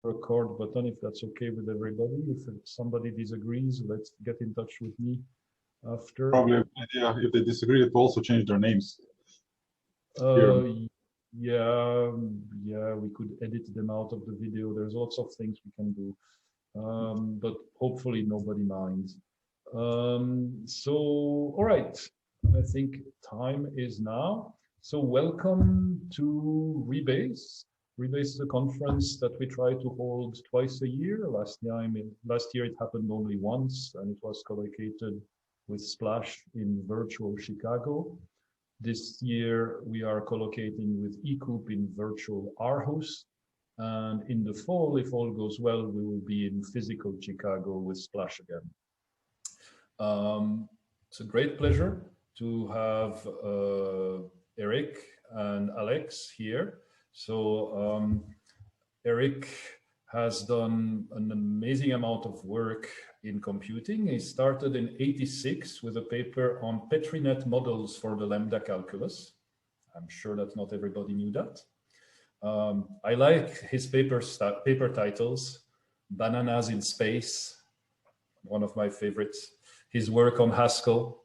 record button if that's okay with everybody. If somebody disagrees, let's get in touch with me after. Probably a good idea. If they disagree, to also change their names. Yeah, we could edit them out of the video. There's lots of things we can do, but hopefully nobody minds. So, all right, I think time is now. So welcome to Rebase. Rebase is a conference that we try to hold twice a year. Last year it happened only once, and it was collocated with Splash in virtual Chicago. This year we are collocating with eCoop in virtual Aarhus. And in the fall, if all goes well, we will be in physical Chicago with Splash again. It's a great pleasure to have Eric and Alex here. So Eric has done an amazing amount of work in computing. He started in '86 with a paper on PetriNet models for the lambda calculus. I'm sure that not everybody knew that. I like his paper titles: Bananas in Space, one of my favorites. His work on Haskell,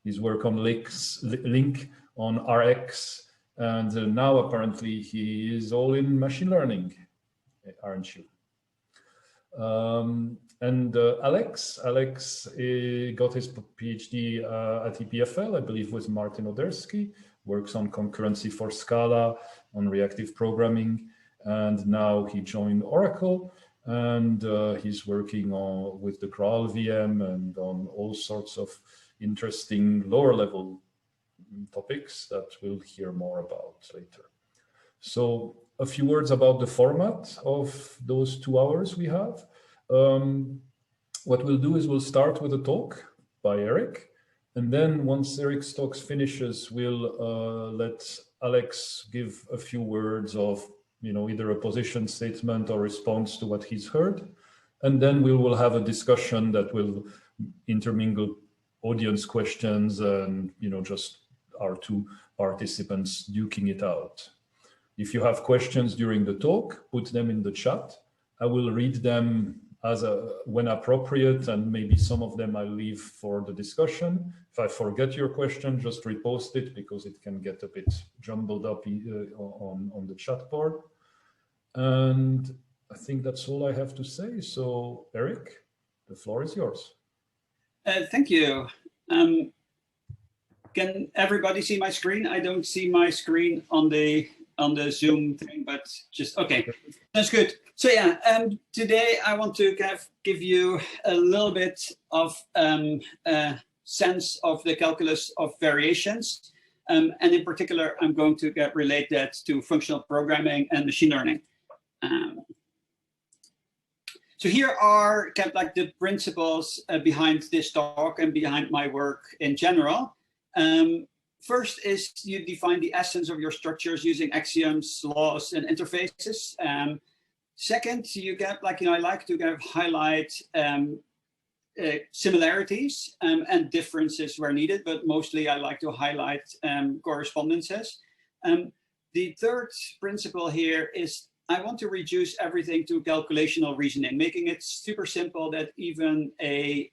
his work on Link, on RX, and now apparently he is all in machine learning, aren't you? And Alex got his PhD at EPFL, I believe, with Martin Odersky, works on concurrency for Scala, on reactive programming, and now he joined Oracle, and he's working on with the Graal VM and on all sorts of interesting lower level topics that we'll hear more about later. So a few words about the format of those 2 hours we have. What we'll do is we'll start with a talk by Eric, and then once Eric's talk finishes, we'll let Alex give a few words of, either a position statement or response to what he's heard, and then we will have a discussion that will intermingle audience questions and just our 2 participants duking it out. If you have questions during the talk, put them in the chat. I will read them when appropriate, and maybe some of them I'll leave for the discussion. If I forget your question, just repost it because it can get a bit jumbled up on the chat board. And I think that's all I have to say. So Eric, the floor is yours. Thank you. Can everybody see my screen? I don't see my screen on the Zoom thing, but just okay. That's good. So yeah, today I want to give you a little bit of sense of the calculus of variations, and in particular, I'm going to relate that to functional programming and machine learning. So here are kind of like the principles behind this talk and behind my work in general. First is you define the essence of your structures using axioms, laws, and interfaces. Second, you get I like to kind of highlight similarities and differences where needed, but mostly I like to highlight correspondences. The third principle here is I want to reduce everything to calculational reasoning, making it super simple that even a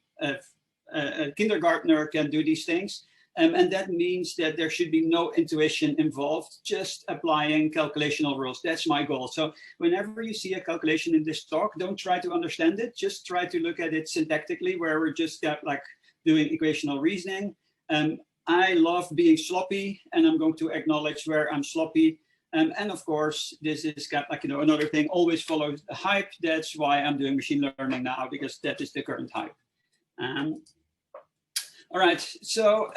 kindergartner can do these things. And that means that there should be no intuition involved, just applying calculational rules. That's my goal. So whenever you see a calculation in this talk, don't try to understand it. Just try to look at it syntactically, where we're just doing equational reasoning. I love being sloppy, and I'm going to acknowledge where I'm sloppy. And of course, this is another thing, always follow the hype. That's why I'm doing machine learning now, because that is the current hype. All right, so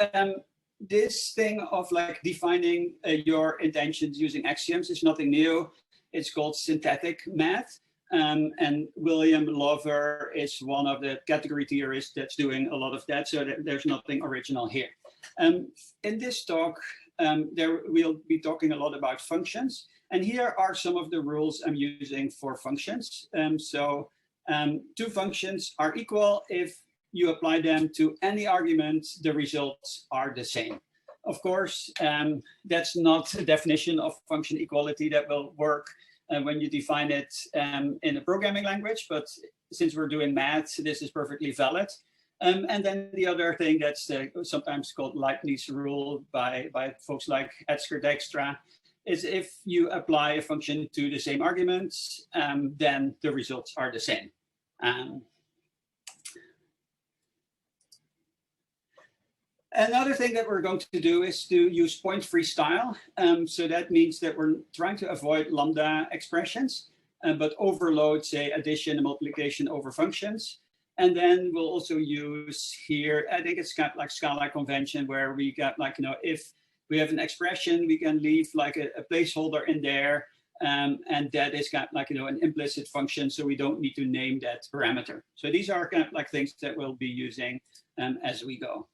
this thing of defining your intentions using axioms is nothing new. It's called synthetic math. And William Lover is one of the category theorists that's doing a lot of that, so there's nothing original here. In this talk, we'll be talking a lot about functions. And here are some of the rules I'm using for functions. Two functions are equal if you apply them to any argument, the results are the same. Of course, that's not a definition of function equality that will work when you define it in a programming language, but since we're doing math, this is perfectly valid. And then the other thing that's sometimes called Leibniz rule by folks like Etzker Dijkstra is if you apply a function to the same arguments, then the results are the same. Another thing that we're going to do is to use point-free style. So that means that we're trying to avoid lambda expressions, but overload, say, addition and multiplication over functions. And then we'll also use here, I think it's got like Scala convention where we got like, if we have an expression, we can leave like a placeholder in there. And that is got like, an implicit function. So we don't need to name that parameter. So these are kind of like things that we'll be using as we go.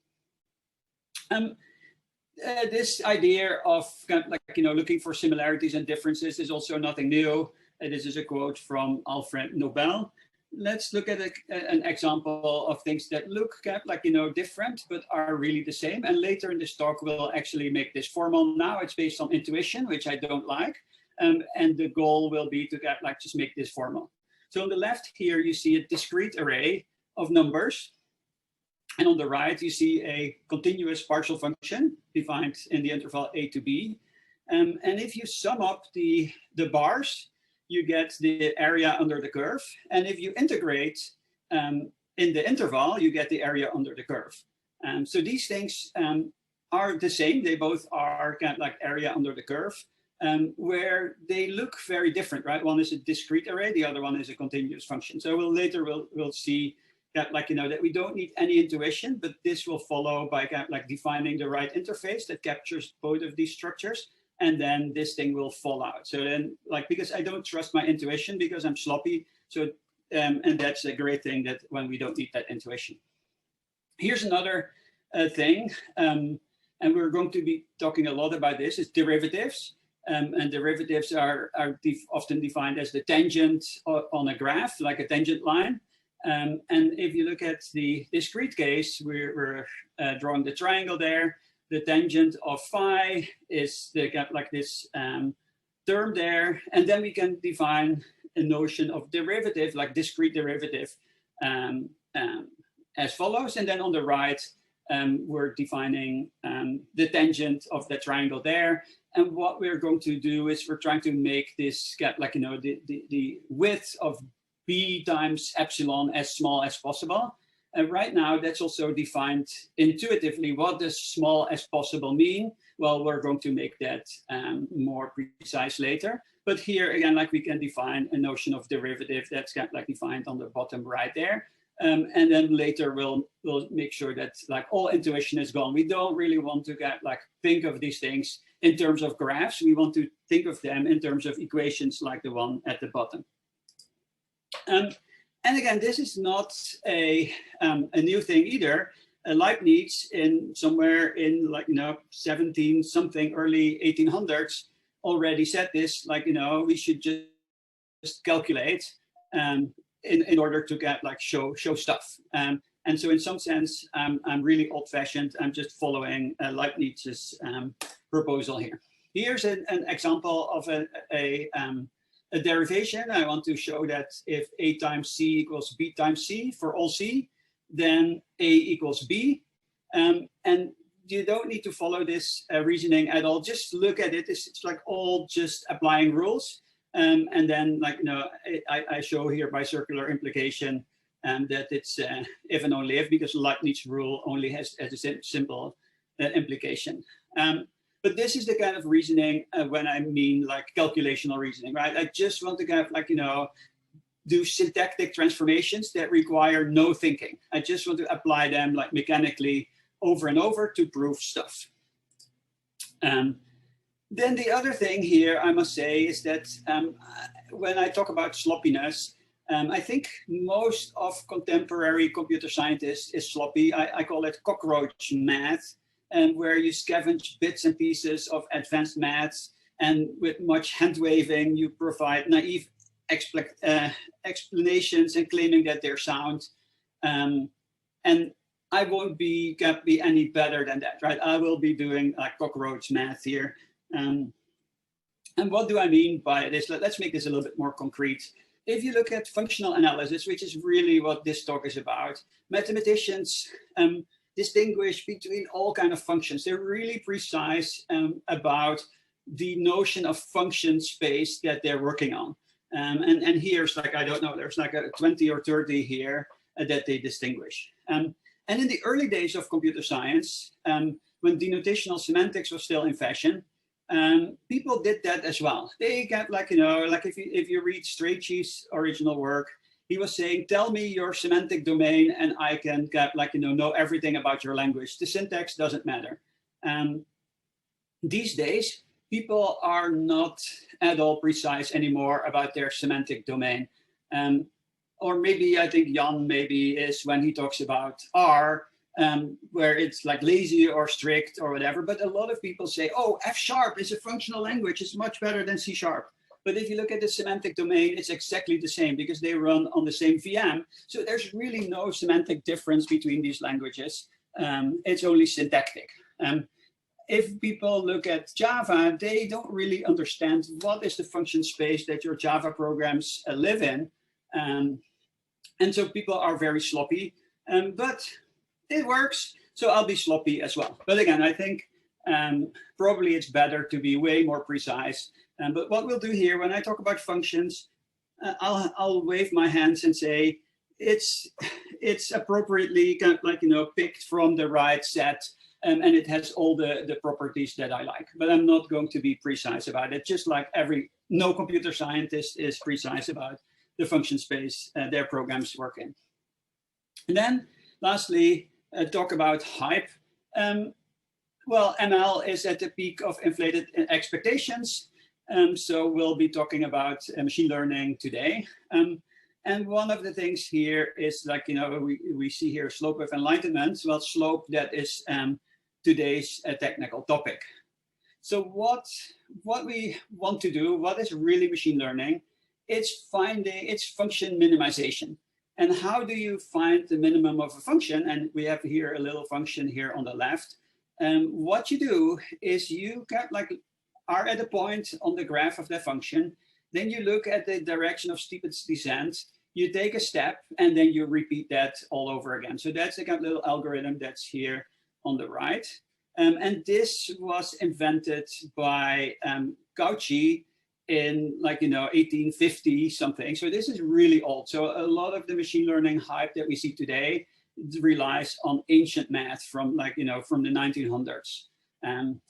This idea of kind of like, looking for similarities and differences is also nothing new. This is a quote from Alfred Nobel. Let's look at an example of things that look kind of like, different, but are really the same. And later in this talk, we'll actually make this formal. Now it's based on intuition, which I don't like. And the goal will be to kind of like just make this formal. So on the left here, you see a discrete array of numbers. And on the right, you see a continuous partial function defined in the interval a to b. And if you sum up the bars, you get the area under the curve. And if you integrate in the interval, you get the area under the curve. So these things are the same. They both are kind of like area under the curve, where they look very different, right? One is a discrete array, the other one is a continuous function. So we'll see that like, that we don't need any intuition, but this will follow by kind of like defining the right interface that captures both of these structures. And then this thing will fall out. So then like, because I don't trust my intuition because I'm sloppy. So, and that's a great thing that when we don't need that intuition. Here's another thing. And we're going to be talking a lot about this, is derivatives. And derivatives are often defined as the tangent on a graph, like a tangent line. And if you look at the discrete case, we're drawing the triangle there. The tangent of phi is like this term there. And then we can define a notion of derivative, like discrete derivative, as follows. And then on the right, we're defining the tangent of the triangle there. And what we're going to do is we're trying to make this like, the width of b times epsilon as small as possible. And right now, that's also defined intuitively. What does small as possible mean? Well, we're going to make that more precise later. But here again, like we can define a notion of derivative that's kind of like defined on the bottom right there. And then later we'll make sure that like all intuition is gone. We don't really want to get like think of these things in terms of graphs. We want to think of them in terms of equations like the one at the bottom. And again, this is not a new thing either. Leibniz somewhere in like, 17 something, early 1800s already said this, like, we should just calculate in order to get like show stuff. And so in some sense, I'm really old fashioned. I'm just following Leibniz's proposal here. Here's an example of a derivation. I want to show that if A times C equals B times C for all C, then A equals B. And you don't need to follow this reasoning at all. Just look at it. It's like all just applying rules. And then like, I show here by circular implication that it's if and only if, because Leibniz rule only has a simple implication. But this is the kind of reasoning when I mean like calculational reasoning, right? I just want to kind of like, do syntactic transformations that require no thinking. I just want to apply them like mechanically over and over to prove stuff. Then the other thing here, I must say, is that when I talk about sloppiness, I think most of contemporary computer scientists is sloppy. I call it cockroach math. And where you scavenge bits and pieces of advanced maths, and with much hand waving, you provide naive explanations and claiming that they're sound. And I won't be any better than that, right? I will be doing like cockroach math here. And what do I mean by this? Let's make this a little bit more concrete. If you look at functional analysis, which is really what this talk is about, mathematicians distinguish between all kinds of functions. They're really precise about the notion of function space that they're working on. And here's like, I don't know, there's like a 20 or 30 here that they distinguish. And in the early days of computer science, when denotational semantics was still in fashion, people did that as well. They got like, you know, like if you read Strachey's original work, he was saying, tell me your semantic domain and I can get like, you know everything about your language. The syntax doesn't matter. These days, people are not at all precise anymore about their semantic domain. Or maybe I think Jan maybe is when he talks about R, where it's like lazy or strict or whatever. But a lot of people say, oh, F# is a functional language. It's much better than C#. But if you look at the semantic domain, it's exactly the same because they run on the same VM. So there's really no semantic difference between these languages. It's only syntactic. If people look at Java, they don't really understand what is the function space that your Java programs live in. And so people are very sloppy, but it works. So I'll be sloppy as well. But again, I think probably it's better to be way more precise. But what we'll do here, when I talk about functions, I'll wave my hands and say it's appropriately kind of like, you know, picked from the right set, and it has all the properties that I like. But I'm not going to be precise about it, just like no computer scientist is precise about the function space their programs work in. And then lastly, talk about hype. Well, ML is at the peak of inflated expectations. So we'll be talking about machine learning today. And one of the things here is like, you know, we see here slope of enlightenment. Well, slope, that is today's technical topic. So what we want to do, what is really machine learning? It's function minimization. And how do you find the minimum of a function? And we have here a little function here on the left. And what you do is you get like, are at a point on the graph of the function, then you look at the direction of steepest descent, you take a step, and then you repeat that all over again. So that's the kind of little algorithm that's here on the right. And this was invented by Cauchy in like, you know, 1850 something. So this is really old. So a lot of the machine learning hype that we see today relies on ancient math from like, you know, from the 1900s. And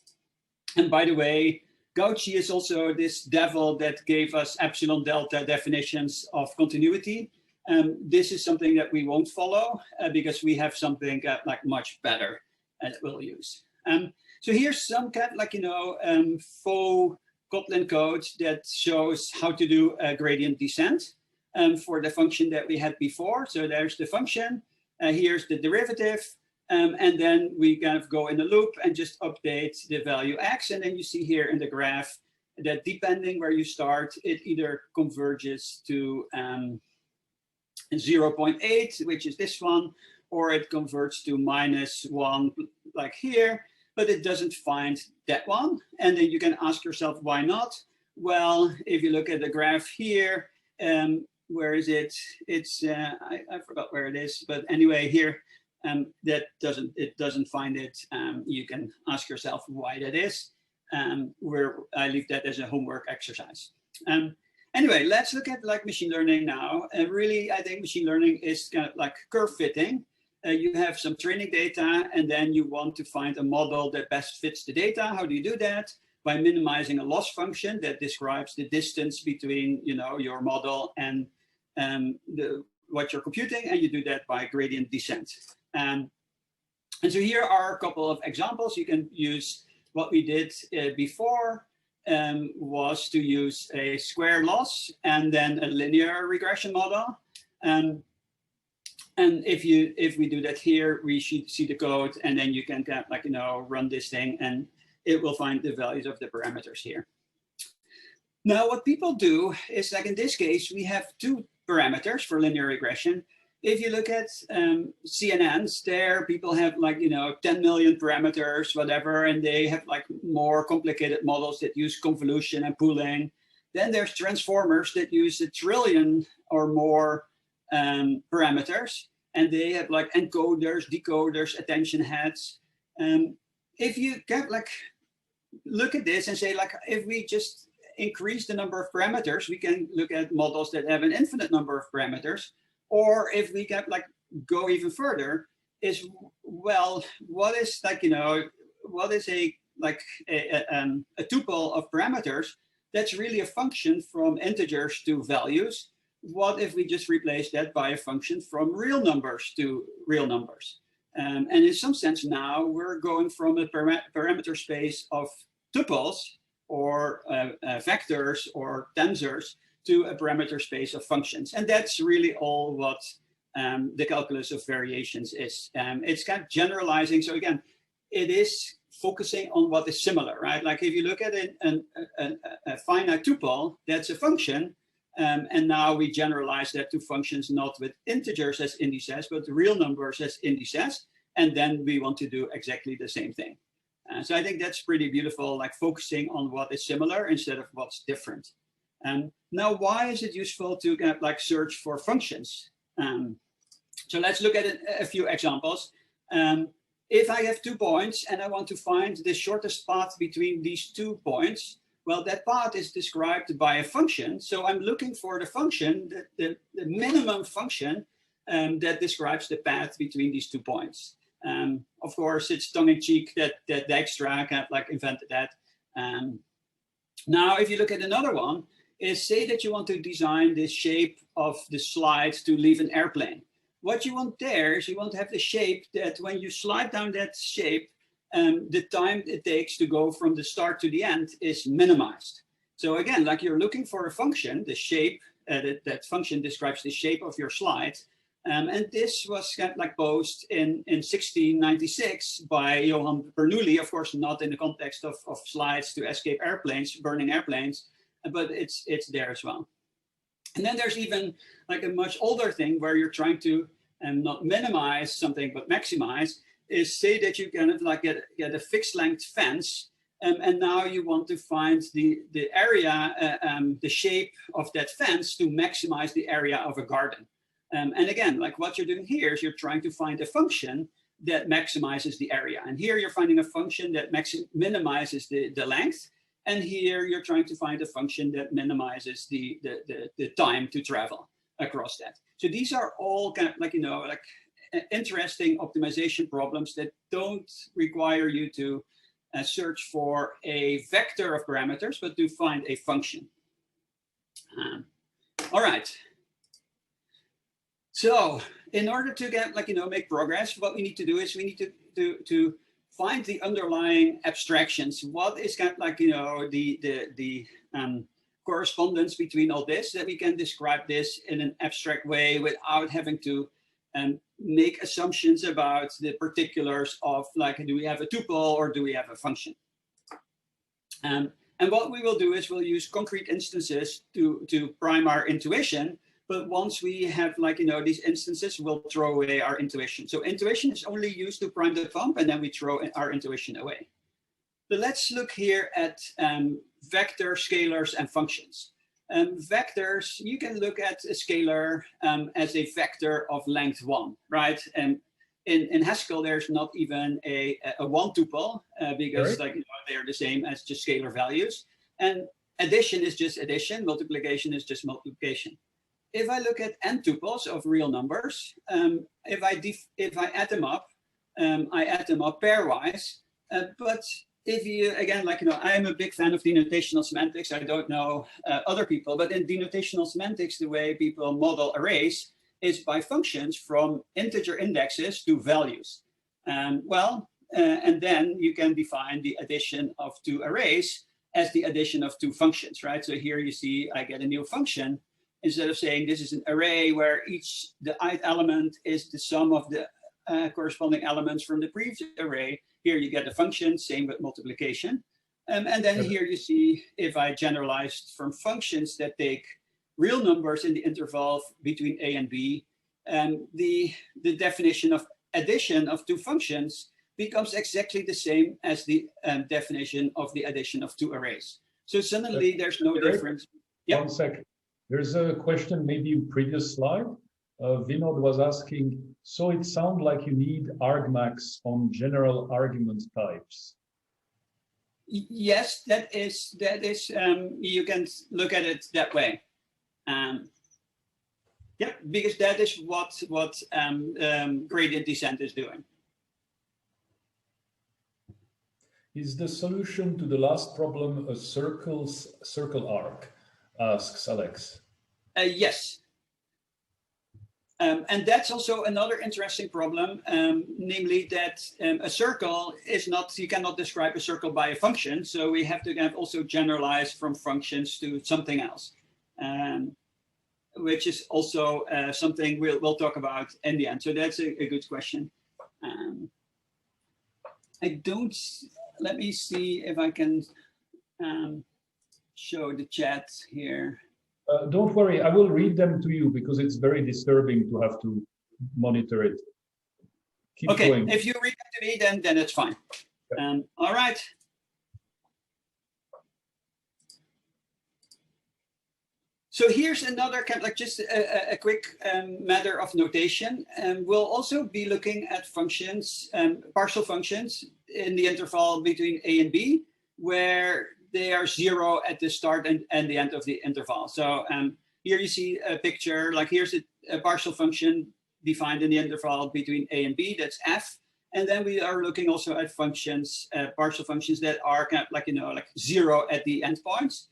by the way, Cauchy is also this devil that gave us epsilon delta definitions of continuity. This is something that we won't follow because we have something like much better that we'll use. So here's some kind of like, you know, faux Kotlin code that shows how to do a gradient descent for the function that we had before. So there's the function, here's the derivative. And then we kind of go in a loop and just update the value x. And then you see here in the graph that depending where you start, it either converges to 0.8, which is this one, or it converts to -1 like here, but it doesn't find that one. And then you can ask yourself, why not? Well, if you look at the graph here, where is it? It's, I forgot where it is, but anyway, here, it doesn't find it. You can ask yourself why that is. Where I leave that as a homework exercise. Anyway, let's look at like machine learning now. And really, I think machine learning is kind of like curve fitting. You have some training data, and then you want to find a model that best fits the data. How do you do that? By minimizing a loss function that describes the distance between, you know, your model and what you're computing, and you do that by gradient descent. And so here are a couple of examples. You can use what we did before was to use a square loss and then a linear regression model. And if we do that here, we should see the code, and then you can get like, you know, run this thing, and it will find the values of the parameters here. Now, what people do is like in this case, we have two parameters for linear regression. if you look at CNNs, there people have like, 10 million parameters, whatever, and they have like more complicated models that use convolution and pooling. Then there's transformers that use 1 trillion or more parameters, and they have like encoders, decoders, attention heads. If you get like, look at this and say like, if we just increase the number of parameters, we can look at models that have an infinite number of parameters. Or if we get like go even further, is well, what is like, what is a tuple of parameters that's really a function from integers to values? What if we just replace that by a function from real numbers to real numbers? And in some sense now we're going from a parameter space of tuples or vectors or tensors to a parameter space of functions. And that's really all what the calculus of variations is. It's kind of generalizing. So again, it is focusing on what is similar, right? Like if you look at a finite tuple, that's a function. And now we generalize that to functions not with integers as indices, but real numbers as indices. And then we want to do exactly the same thing. So I think that's pretty beautiful, like focusing on what is similar instead of what's different. Now, why is it useful to kind of like search for functions? So let's look at a few examples. If I have 2 points and I want to find the shortest path between these 2 points, well, that path is described by a function. So I'm looking for the function, the minimum function that describes the path between these 2 points. Of course, it's tongue-in-cheek that Dijkstra kind of like invented that. Now, if you look at another one, is say that you want to design the shape of the slide to leave an airplane. What you want there is you want to have the shape that when you slide down that shape, the time it takes to go from the start to the end is minimized. So again, like you're looking for a function, the shape, that function describes the shape of your slide. And this was kind of like posed in 1696 by Johann Bernoulli, of course, not in the context of slides to escape airplanes, burning airplanes, but it's there as well. And then there's even like a much older thing where you're trying to not minimize something, but maximize, is say that you kind of like get a fixed length fence. And now you want to find the area, the shape of that fence to maximize the area of a garden. And again, like what you're doing here is you're trying to find a function that maximizes the area. And here you're finding a function that minimizes the length. And here you're trying to find a function that minimizes the time to travel across that. So these are all kind of like, like interesting optimization problems that don't require you to search for a vector of parameters, but to find a function. All right. So in order to get like, make progress, what we need to do is we need to find the underlying abstractions. What is kind of like, the correspondence between all this, that we can describe this in an abstract way without having to make assumptions about the particulars of like, do we have a tuple or do we have a function? And what we will do is we'll use concrete instances to prime our intuition. But once we have like, these instances, we'll throw away our intuition. So intuition is only used to prime the pump, and then we throw our intuition away. But let's look here at vector, scalars, and functions. Vectors, you can look at a scalar as a vector of length 1, right? And in Haskell, there's not even a 1 tuple because like, they're the same as just scalar values. And addition is just addition, multiplication is just multiplication. If I look at n tuples of real numbers, if I add them up, I add them up pairwise. But if you, again, like, I'm a big fan of denotational semantics. I don't know other people, but in denotational semantics, the way people model arrays is by functions from integer indexes to values. And then you can define the addition of 2 arrays as the addition of 2 functions, right? So here you see I get a new function. Instead of saying this is an array where the ith element is the sum of the corresponding elements from the previous array, here you get a function, same with multiplication. And then here you see if I generalized from functions that take real numbers in the interval between a and b, the definition of addition of two functions becomes exactly the same as the definition of the addition of two arrays. So suddenly there's no difference. Yep. 1 second. There's a question maybe in previous slide. Vinod was asking, so it sounds like you need argmax on general argument types. Yes, that is you can look at it that way. Yeah, because that is what gradient descent is doing. Is the solution to the last problem a circle arc? Asks Alex. Yes. And that's also another interesting problem, namely that a circle is not, you cannot describe a circle by a function. So we have to also generalize from functions to something else, which is also something we'll talk about in the end. So that's a good question. Let me see if I can show the chat here. Don't worry, I will read them to you because it's very disturbing to have to monitor it. Keep okay, going. If you read it to me, then it's fine. Yeah. All right. So here's another kind of like just a quick matter of notation. We'll also be looking at functions, partial functions in the interval between A and B, where they are 0 at the start and the end of the interval. So here you see a picture, like here's a partial function defined in the interval between A and B, that's f. And then we are looking also at functions, partial functions that are kind of like, like 0 at the endpoints.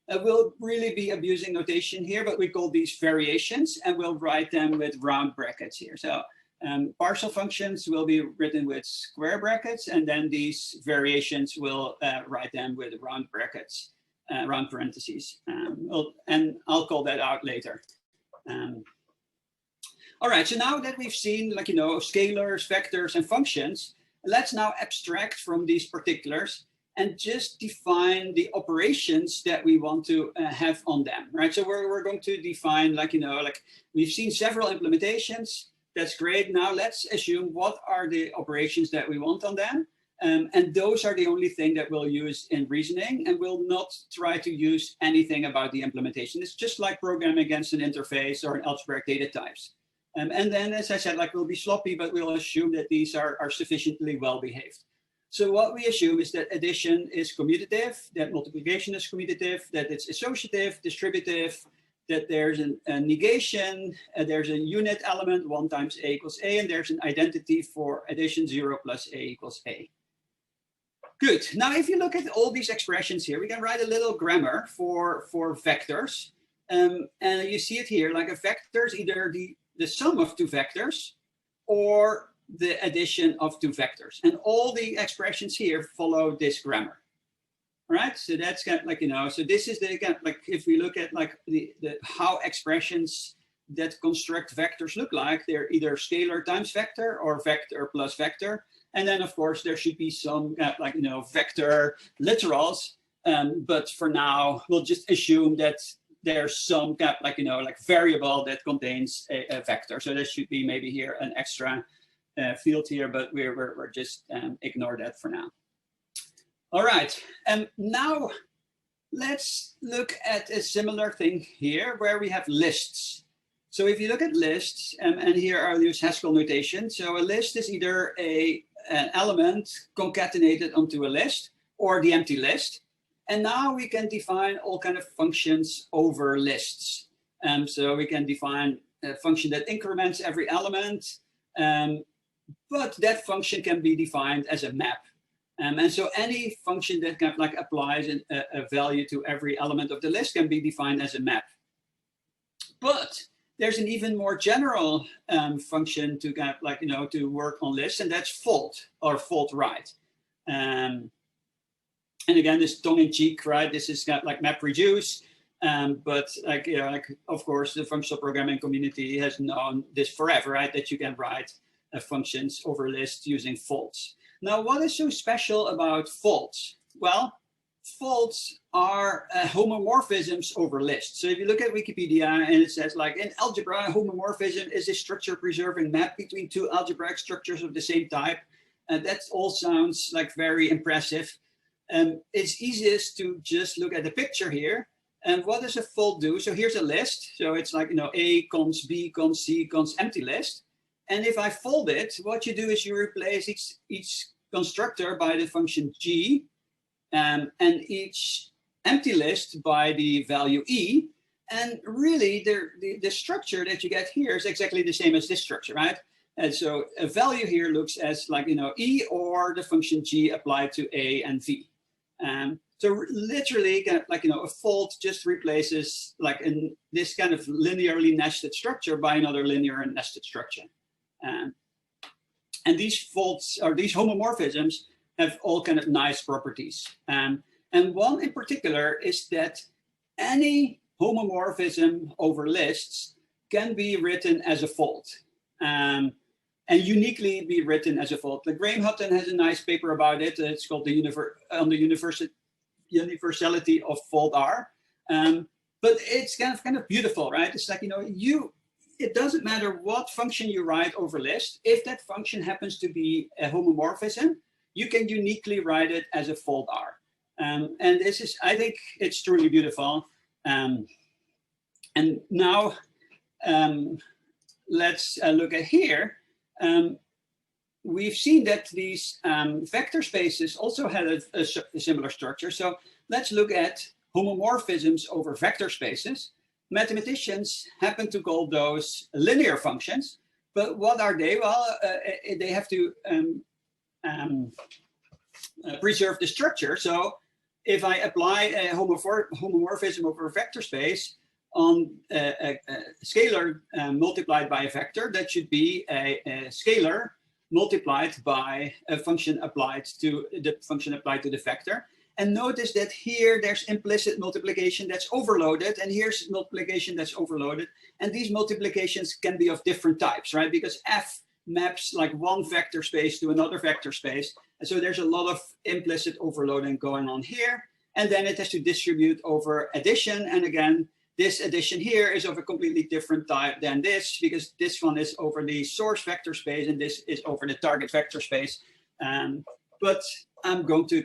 We'll really be abusing notation here, but we call these variations, and we'll write them with round brackets here. So partial functions will be written with square brackets, and then these variations will write them with round brackets, round parentheses. And I'll call that out later. All right, so now that we've seen, like, scalars, vectors, and functions, let's now abstract from these particulars and just define the operations that we want to have on them, right? So we're going to define, like we've seen several implementations. That's great. Now let's assume what are the operations that we want on them. And those are the only thing that we'll use in reasoning, and we'll not try to use anything about the implementation. It's just like programming against an interface or an algebraic data types. And then, as I said, like we'll be sloppy, but we'll assume that these are sufficiently well behaved. So what we assume is that addition is commutative, that multiplication is commutative, that it's associative, distributive, that there's a negation, there's a unit element, 1 times A equals A, and there's an identity for addition 0 plus A equals A. Good. Now, if you look at all these expressions here, we can write a little grammar for vectors. And you see it here, like a vector is either the sum of two vectors or the addition of two vectors. And all the expressions here follow this grammar. Right, so that's kind of like, so this is the kind of like, if we look at like the how expressions that construct vectors look like, they're either scalar times vector or vector plus vector. And then of course there should be some like, vector literals. But for now, we'll just assume that there's some kind of like, like variable that contains a vector. So there should be maybe here an extra field here, but we're just ignore that for now. All right, and now let's look at a similar thing here where we have lists. So if you look at lists, and here I'll use Haskell notation. So a list is either an element concatenated onto a list or the empty list. And now we can define all kind of functions over lists. So we can define a function that increments every element, but that function can be defined as a map. And so any function that kind of like applies a value to every element of the list can be defined as a map. But there's an even more general function to kind of like, to work on lists, and that's fault or fault right. And again, this tongue-in-cheek, right? This is kind of like map reduce. But like, of course, the functional programming community has known this forever, right? That you can write functions over lists using faults. Now, what is so special about faults? Well, faults are homomorphisms over lists. So if you look at Wikipedia and it says like in algebra, homomorphism is a structure preserving map between two algebraic structures of the same type. And that all sounds like very impressive. It's easiest to just look at the picture here. And what does a fold do? So here's a list. So it's like, A, cons B, cons C, cons empty list. And if I fold it, what you do is you replace each constructor by the function G, and each empty list by the value E. And really, the structure that you get here is exactly the same as this structure, right? And so a value here looks as like, E or the function G applied to A and V. So literally, like, a fold just replaces like in this kind of linearly nested structure by another linear and nested structure. And these folds, or these homomorphisms, have all kind of nice properties. And one in particular is that any homomorphism over lists can be written as a fold. And uniquely be written as a fold. Like Graham Hutton has a nice paper about it. It's called the universality of fold R. But it's kind of beautiful, right? It's like, it doesn't matter what function you write over list. If that function happens to be a homomorphism, you can uniquely write it as a fold R. And this is, I think it's truly beautiful. And now let's look at here. We've seen that these vector spaces also had a similar structure. So let's look at homomorphisms over vector spaces. Mathematicians happen to call those linear functions, but what are they? Well, they have to preserve the structure. So if I apply a homomorphism over a vector space on a scalar multiplied by a vector, that should be a scalar multiplied by a function applied to the vector. And notice that here there's implicit multiplication that's overloaded, and here's multiplication that's overloaded. And these multiplications can be of different types, right? Because F maps like one vector space to another vector space. And so there's a lot of implicit overloading going on here. And then it has to distribute over addition. And again, this addition here is of a completely different type than this, because this one is over the source vector space and this is over the target vector space. But I'm going to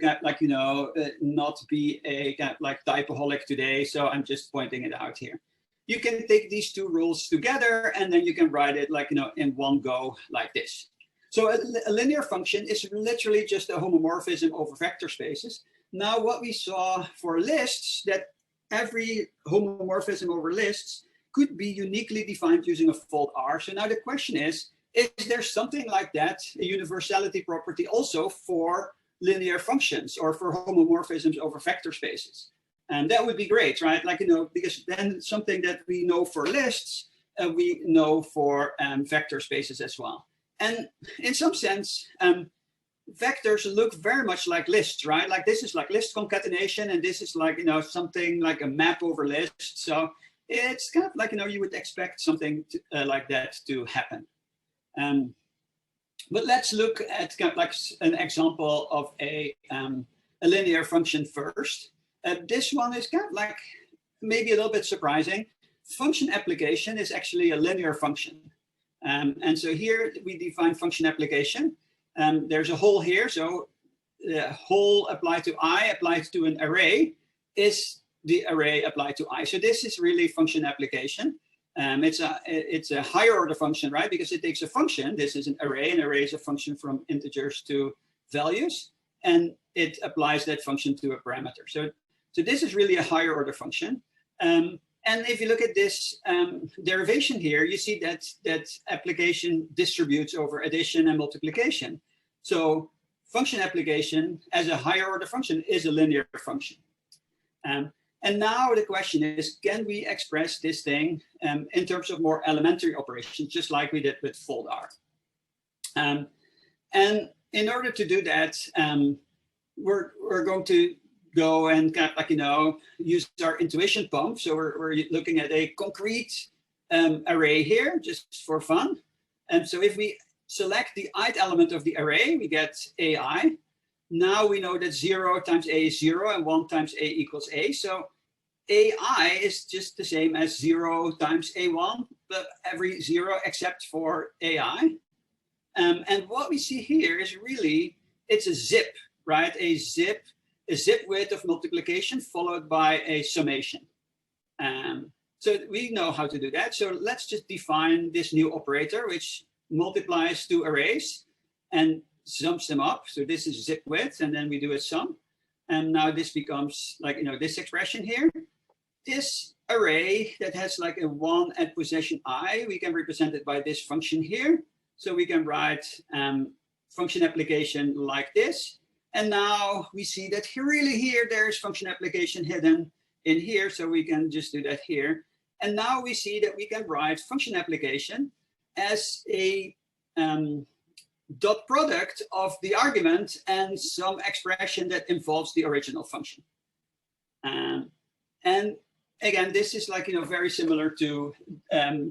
not be a typoholic today, so I'm just pointing it out here. You can take these two rules together and then you can write it in one go like this. So a linear function is literally just a homomorphism over vector spaces. Now what we saw for lists, that every homomorphism over lists could be uniquely defined using a fold R. So now the question is there something like that, a universality property also for linear functions or for homomorphisms over vector spaces? And that would be great, right? Because then something that we know for lists, we know for vector spaces as well. And in some sense, vectors look very much like lists, right? Like this is like list concatenation, and this is like, something like a map over lists. So it's kind of like, you would expect something like that to happen. But let's look at kind of like an example of a linear function first. This one is kind of like maybe a little bit surprising. Function application is actually a linear function. And so here we define function application. There's a hole here. So the hole applied to I applied to an array is the array applied to I. So this is really function application. It's a higher order function, right? Because it takes a function. This is an array. An array is a function from integers to values, and it applies that function to a parameter. So this is really a higher order function. And if you look at this derivation here, you see that application distributes over addition and multiplication. So function application as a higher order function is a linear function. And now the question is, can we express this thing in terms of more elementary operations, just like we did with fold R? And in order to do that, we're going to go and kind of use our intuition pump. So we're looking at a concrete array here, just for fun. And so if we select the ith element of the array, we get AI. Now we know that 0 times a is 0 and 1 times a equals a. So ai is just the same as 0 times a1, but every 0 except for ai. And what we see here is really, it's a zip, right? A zip width of multiplication followed by a summation. So we know how to do that. So let's just define this new operator, which multiplies two arrays and sums them up. So this is zip width, and then we do a sum. And now this becomes like, this expression here. This array that has like a 1 at position I, we can represent it by this function here. So we can write function application like this. And now we see that here there's function application hidden in here. So we can just do that here. And now we see that we can write function application as a dot product of the argument and some expression that involves the original function. And again, this is like, very similar to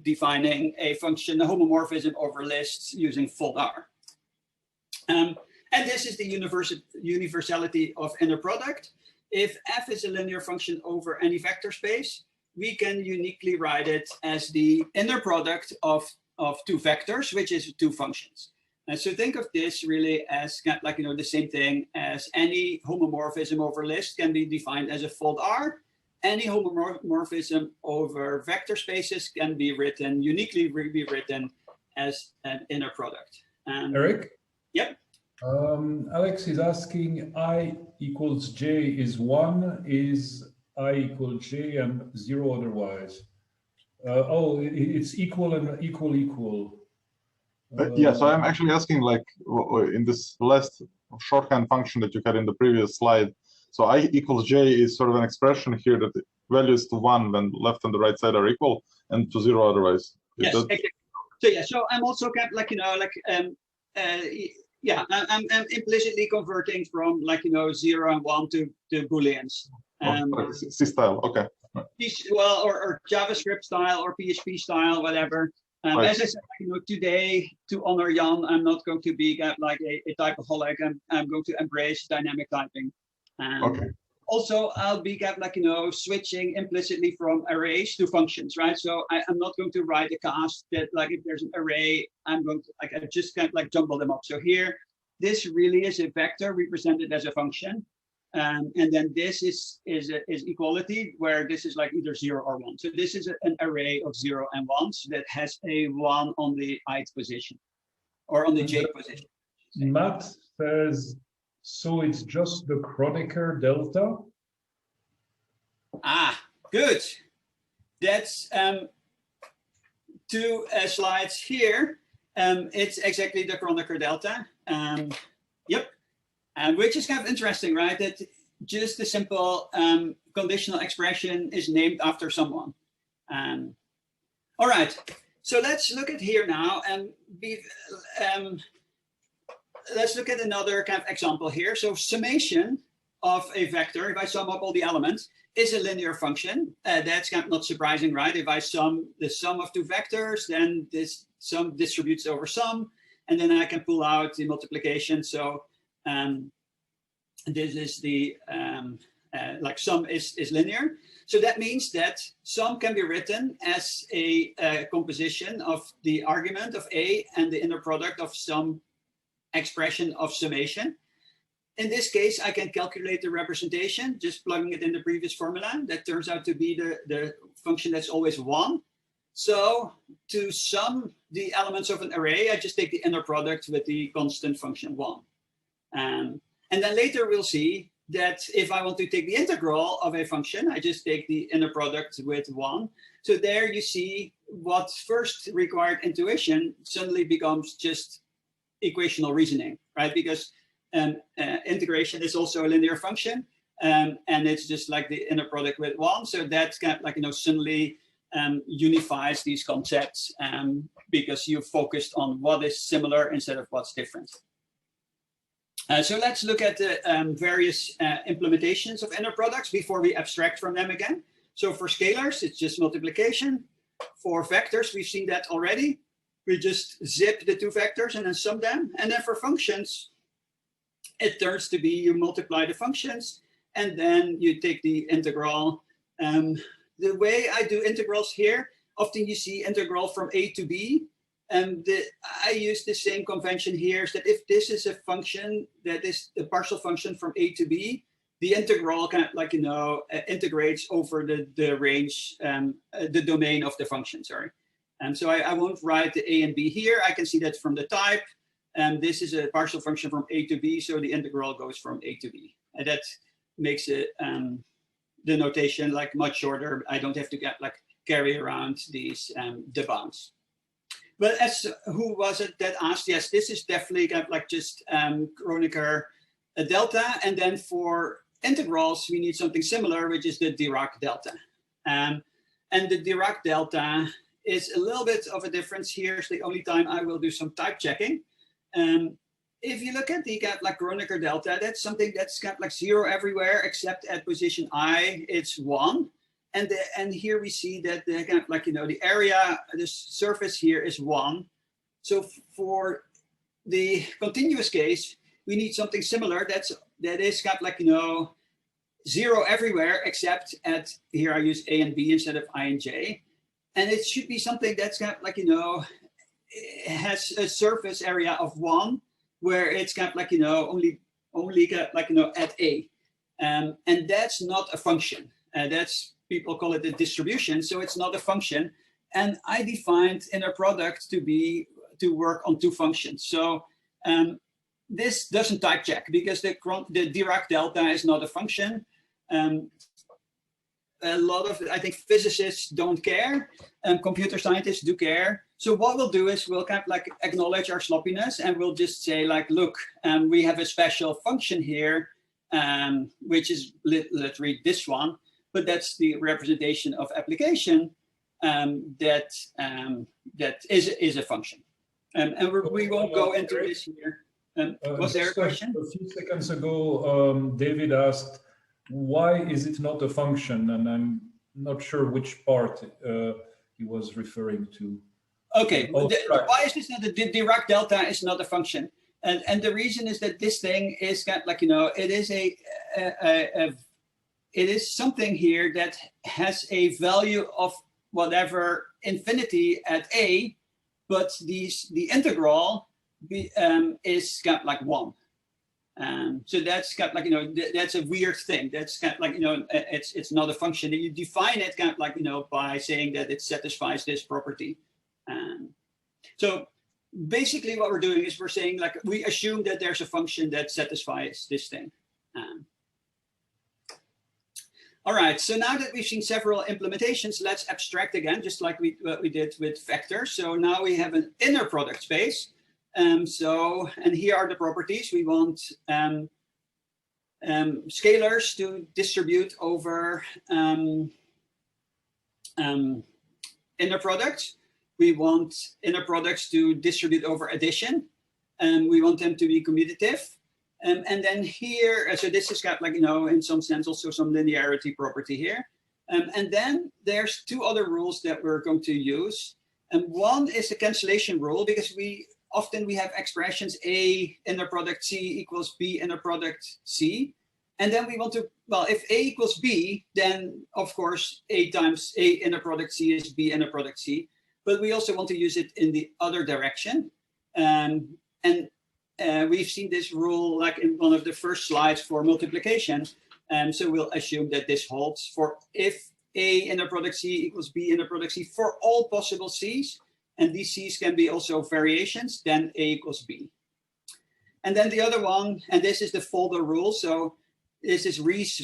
defining a function, a homomorphism over lists using fold-R. And this is the universality of inner product. If f is a linear function over any vector space, we can uniquely write it as the inner product of two vectors, which is two functions. And so think of this really as kind of like, the same thing as any homomorphism over list can be defined as a fold-R. Any homomorphism over vector spaces can be written, uniquely be written as an inner product. Eric? Yep. Alex is asking, I equals j is 1, is I equal j and 0 otherwise? It's equal and equal. Yeah, so I'm actually asking, like, in this last shorthand function that you had in the previous slide, so I equals j is sort of an expression here that values to 1 when left and the right side are equal and to 0 otherwise. Yes, exactly. So yeah, so I'm also kind of like, yeah, I'm implicitly converting from like, 0 and 1 to Booleans. C style, okay. Well, or JavaScript style or PHP style, whatever. Right. As I said, today, to honor Jan, I'm not going to be like a typeholic. I'm going to embrace dynamic typing. Okay. Also, I'll be like, switching implicitly from arrays to functions, right? So I'm not going to write a cast that like if there's an array, I'm going to like, I just kind of like jumble them up. So here, this really is a vector represented as a function. And then this is equality, where this is like either 0 or 1. So this is an array of 0 and 1s that has a 1 on the ith position or on the jth position. Matt says, so it's just the Kronecker delta? Ah, good. That's two slides here. It's exactly the Kronecker delta. Yep. Which is kind of interesting, right? That just a simple conditional expression is named after someone. All right, so let's look at here now, and let's look at another kind of example here. So summation of a vector, if I sum up all the elements, is a linear function. That's kind of not surprising, right? If I sum the sum of two vectors, then this sum distributes over sum, and then I can pull out the multiplication. So this is the like sum is linear. So that means that sum can be written as a composition of the argument of A and the inner product of some expression of summation. In this case, I can calculate the representation, just plugging it in the previous formula. That turns out to be the function that's always 1. So to sum the elements of an array, I just take the inner product with the constant function 1. And then later we'll see that if I want to take the integral of a function, I just take the inner product with 1. So there you see what first required intuition suddenly becomes just equational reasoning, right? Because integration is also a linear function, and it's just like the inner product with 1. So that's kind of like, suddenly unifies these concepts because you focused on what is similar instead of what's different. So let's look at the various implementations of inner products before we abstract from them again. So for scalars, it's just multiplication. For vectors, we've seen that already. We just zip the two vectors and then sum them. And then for functions, it turns to be you multiply the functions, and then you take the integral. The way I do integrals here, often you see integral from a to b. And I use the same convention here, is that if this is a function that is a partial function from a to b, the integral kind of like, integrates over the range, the domain of the function, sorry. And so I won't write the a and b here. I can see that from the type. And this is a partial function from a to b, so the integral goes from a to b. And that makes it the notation like much shorter. I don't have to get like carry around these the bounds. But as who was it that asked? Yes, this is definitely like just Kronecker delta, and then for integrals we need something similar, which is the Dirac delta. And the Dirac delta is a little bit of a difference here. It's the only time I will do some type checking. If you look at the like Kronecker delta, that's something that's got like 0 everywhere except at position I, it's 1. And here we see that the kind of like, the area, the surface here is 1. So for the continuous case, we need something similar. That is kind of like, 0 everywhere except at, here I use A and B instead of I and J. And it should be something that's kind of like, it has a surface area of 1, where it's kind of like, only kind of like, at A. And that's not a function. People call it a distribution, so it's not a function. And I defined inner product to work on 2 functions. So this doesn't type check because the Dirac delta is not a function. A lot of, I think, physicists don't care, and computer scientists do care. So what we'll do is we'll kind of like acknowledge our sloppiness, and we'll just say like, look, we have a special function here, which is, let's read this one, but that's the representation of application that is a function. And we won't go into this here. Was there a question? A few seconds ago, David asked, why is it not a function? And I'm not sure which part he was referring to. Okay, why is this not the Dirac delta is not a function? And the reason is that this thing is kind of like, it is it is something here that has a value of whatever infinity at A, but the integral is kind of like 1. So that's kind of like, that's a weird thing. That's kind of like, it's not a function. You define it kind of like, by saying that it satisfies this property. So basically what we're doing is we're saying like, we assume that there's a function that satisfies this thing. All right, so now that we've seen several implementations, let's abstract again, just like what we did with vectors. So now we have an inner product space. And here are the properties. We want scalars to distribute over inner products. We want inner products to distribute over addition. And we want them to be commutative. And then here, so this is got like, in some sense also some linearity property here. And then there's 2 other rules that we're going to use. And one is the cancellation rule, because often we have expressions A inner product C equals B inner product C. And then we want to, well, if A equals B, then of course A times A inner product C is B inner product C. But we also want to use it in the other direction. We've seen this rule like in one of the first slides for multiplication. So we'll assume that this holds for if A inner product C equals B inner product C for all possible C's. And these C's can be also variations, then A equals B. And then the other one, and this is the folder rule. So this is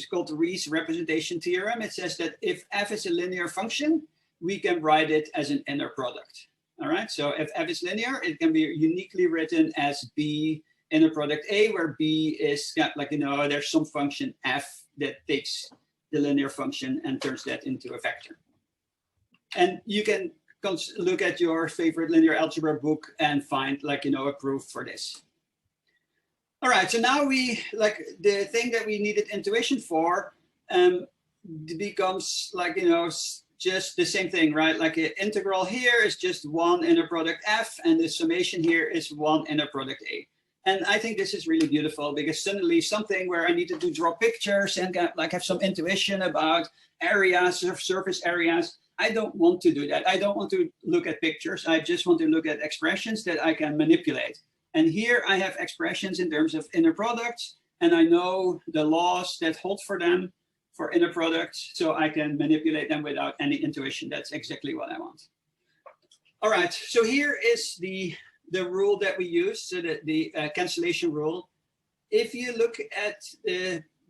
called the Rees representation theorem. It says that if f is a linear function, we can write it as an inner product. All right, so if f is linear, it can be uniquely written as B inner product A, where B is like, there's some function f that takes the linear function and turns that into a vector. And you can look at your favorite linear algebra book and find like, a proof for this. All right, so now we, like the thing that we needed intuition for becomes like, just the same thing, right? Like an integral here is just 1 inner product f, and the summation here is 1 inner product A. And I think this is really beautiful because suddenly something where I needed to draw pictures and like have some intuition about areas or surface areas, I don't want to do that. I don't want to look at pictures. I just want to look at expressions that I can manipulate. And here I have expressions in terms of inner products, and I know the laws that hold for them for inner products, so I can manipulate them without any intuition. That's exactly what I want. All right, so here is the rule that we use, so that the cancellation rule. If you look at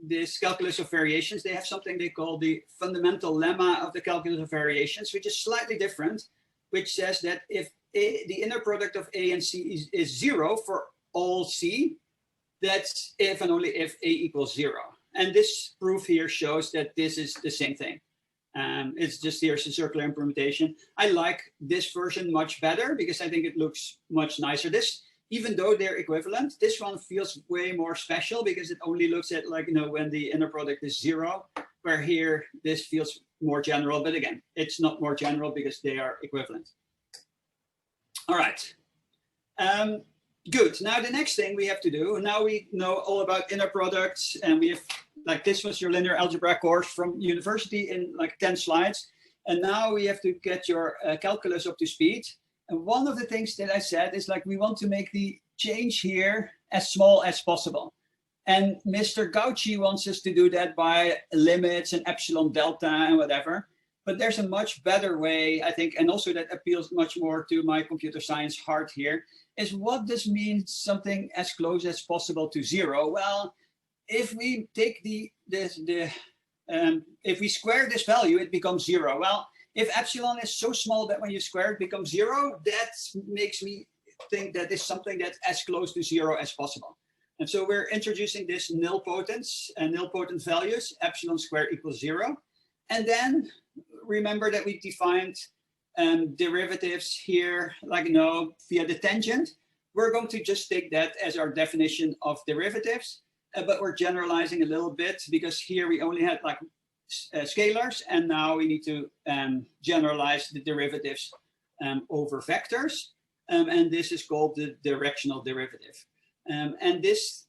this calculus of variations, they have something they call the fundamental lemma of the calculus of variations, which is slightly different, which says that if the inner product of A and C is 0 for all C, that's if and only if A equals 0. And this proof here shows that this is the same thing. It's just here's a circular implementation. I like this version much better because I think it looks much nicer. This, even though they're equivalent, this one feels way more special because it only looks at, like, you know, when the inner product is 0, where here this feels more general. But again, it's not more general because they are equivalent. All right. Good. Now the next thing we have to do, now we know all about inner products, and we have, like, this was your linear algebra course from university in like 10 slides. And now we have to get your calculus up to speed. And one of the things that I said is, like, we want to make the change here as small as possible. And Mr. Gauci wants us to do that by limits and epsilon delta and whatever. But there's a much better way, I think, and also that appeals much more to my computer science heart here, is what does mean something as close as possible to 0? Well, if we take if we square this value, it becomes 0. Well, if epsilon is so small that when you square it becomes 0, that makes me think that it's something that's as close to 0 as possible. And so we're introducing this nilpotence and nilpotent values, epsilon squared equals 0. And then remember that we defined derivatives here, like, you know, via the tangent. We're going to just take that as our definition of derivatives, but we're generalizing a little bit because here we only had like scalars, and now we need to generalize the derivatives over vectors, and this is called the directional derivative. And this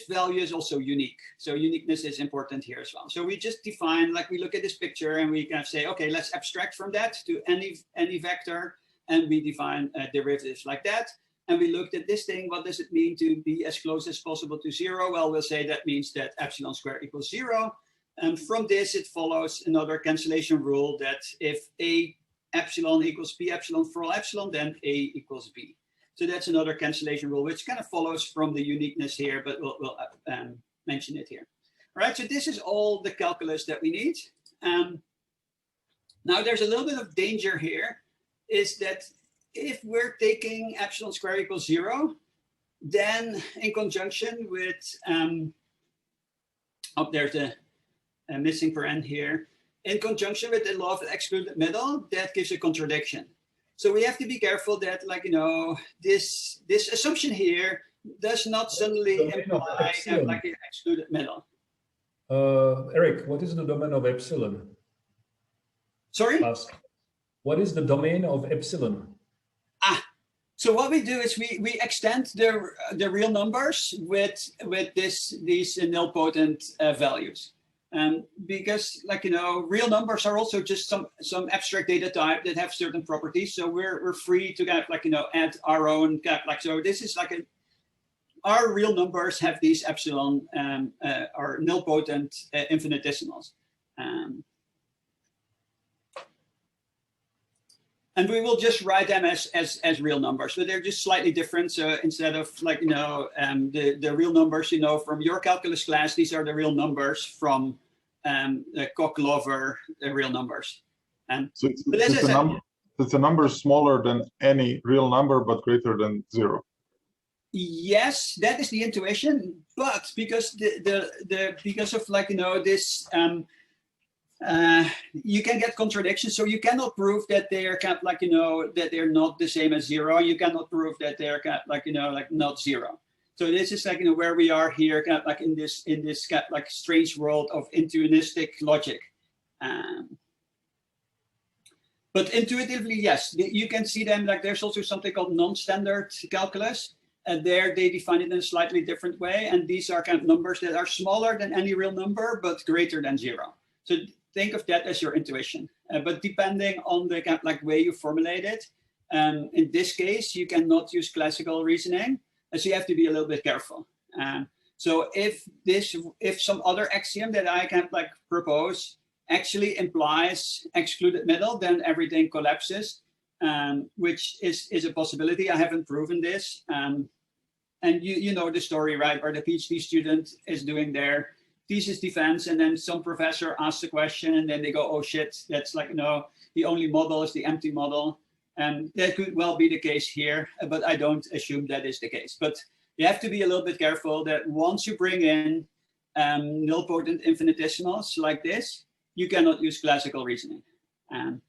value is also unique. So uniqueness is important here as well. So we just define, like, we look at this picture and we kind of say, okay, let's abstract from that to any vector, and we define derivatives like that. And we looked at this thing, what does it mean to be as close as possible to 0? Well, we'll say that means that epsilon squared equals 0. And from this, it follows another cancellation rule that if A epsilon equals B epsilon for all epsilon, then A equals B. So that's another cancellation rule, which kind of follows from the uniqueness here, but we'll mention it here. All right, so this is all the calculus that we need. Now there's a little bit of danger here, is that if we're taking epsilon squared equals 0, then in conjunction with, there's a missing paren here, in conjunction with the law of the excluded middle, that gives a contradiction. So we have to be careful that, like, you know, this assumption here does not suddenly imply like an excluded middle. Eric, what is the domain of epsilon? Sorry? What is the domain of epsilon? So what we do is we extend the real numbers with these nilpotent values. Because, like, you know, real numbers are also just some abstract data type that have certain properties. So we're free to kind of, like, you know, add our own kind of, like, so this is like our real numbers have these epsilon or nilpotent infinitesimals. And we will just write them as real numbers, but they're just slightly different. So instead of, like, you know, the real numbers, you know, from your calculus class, these are the real numbers from Koch-Lover, the real numbers. So it's a number smaller than any real number, but greater than 0. Yes, that is the intuition. But because because of, like, you know, this. You can get contradictions, so you cannot prove that they are kind of, like, you know, that they're not the same as 0. You cannot prove that they're kind of, like, you know, like not 0. So this is, like, you know, where we are here, kind of like in this kind of like strange world of intuitionistic logic. But intuitively, yes, you can see them. Like, there's also something called non-standard calculus, And there they define it in a slightly different way. And these are kind of numbers that are smaller than any real number, but greater than 0. So think of that as your intuition. But depending on the kind of like way you formulate it, in this case, you cannot use classical reasoning. So you have to be a little bit careful. So if some other axiom that I can like propose actually implies excluded middle, then everything collapses, which is a possibility. I haven't proven this. And you know the story, right? Where the PhD student is doing their thesis defense, and then some professor asks a question, and then they go, oh shit, that's like, no, the only model is the empty model. And that could well be the case here, but I don't assume that is the case. But you have to be a little bit careful that once you bring in nilpotent infinitesimals like this, you cannot use classical reasoning. All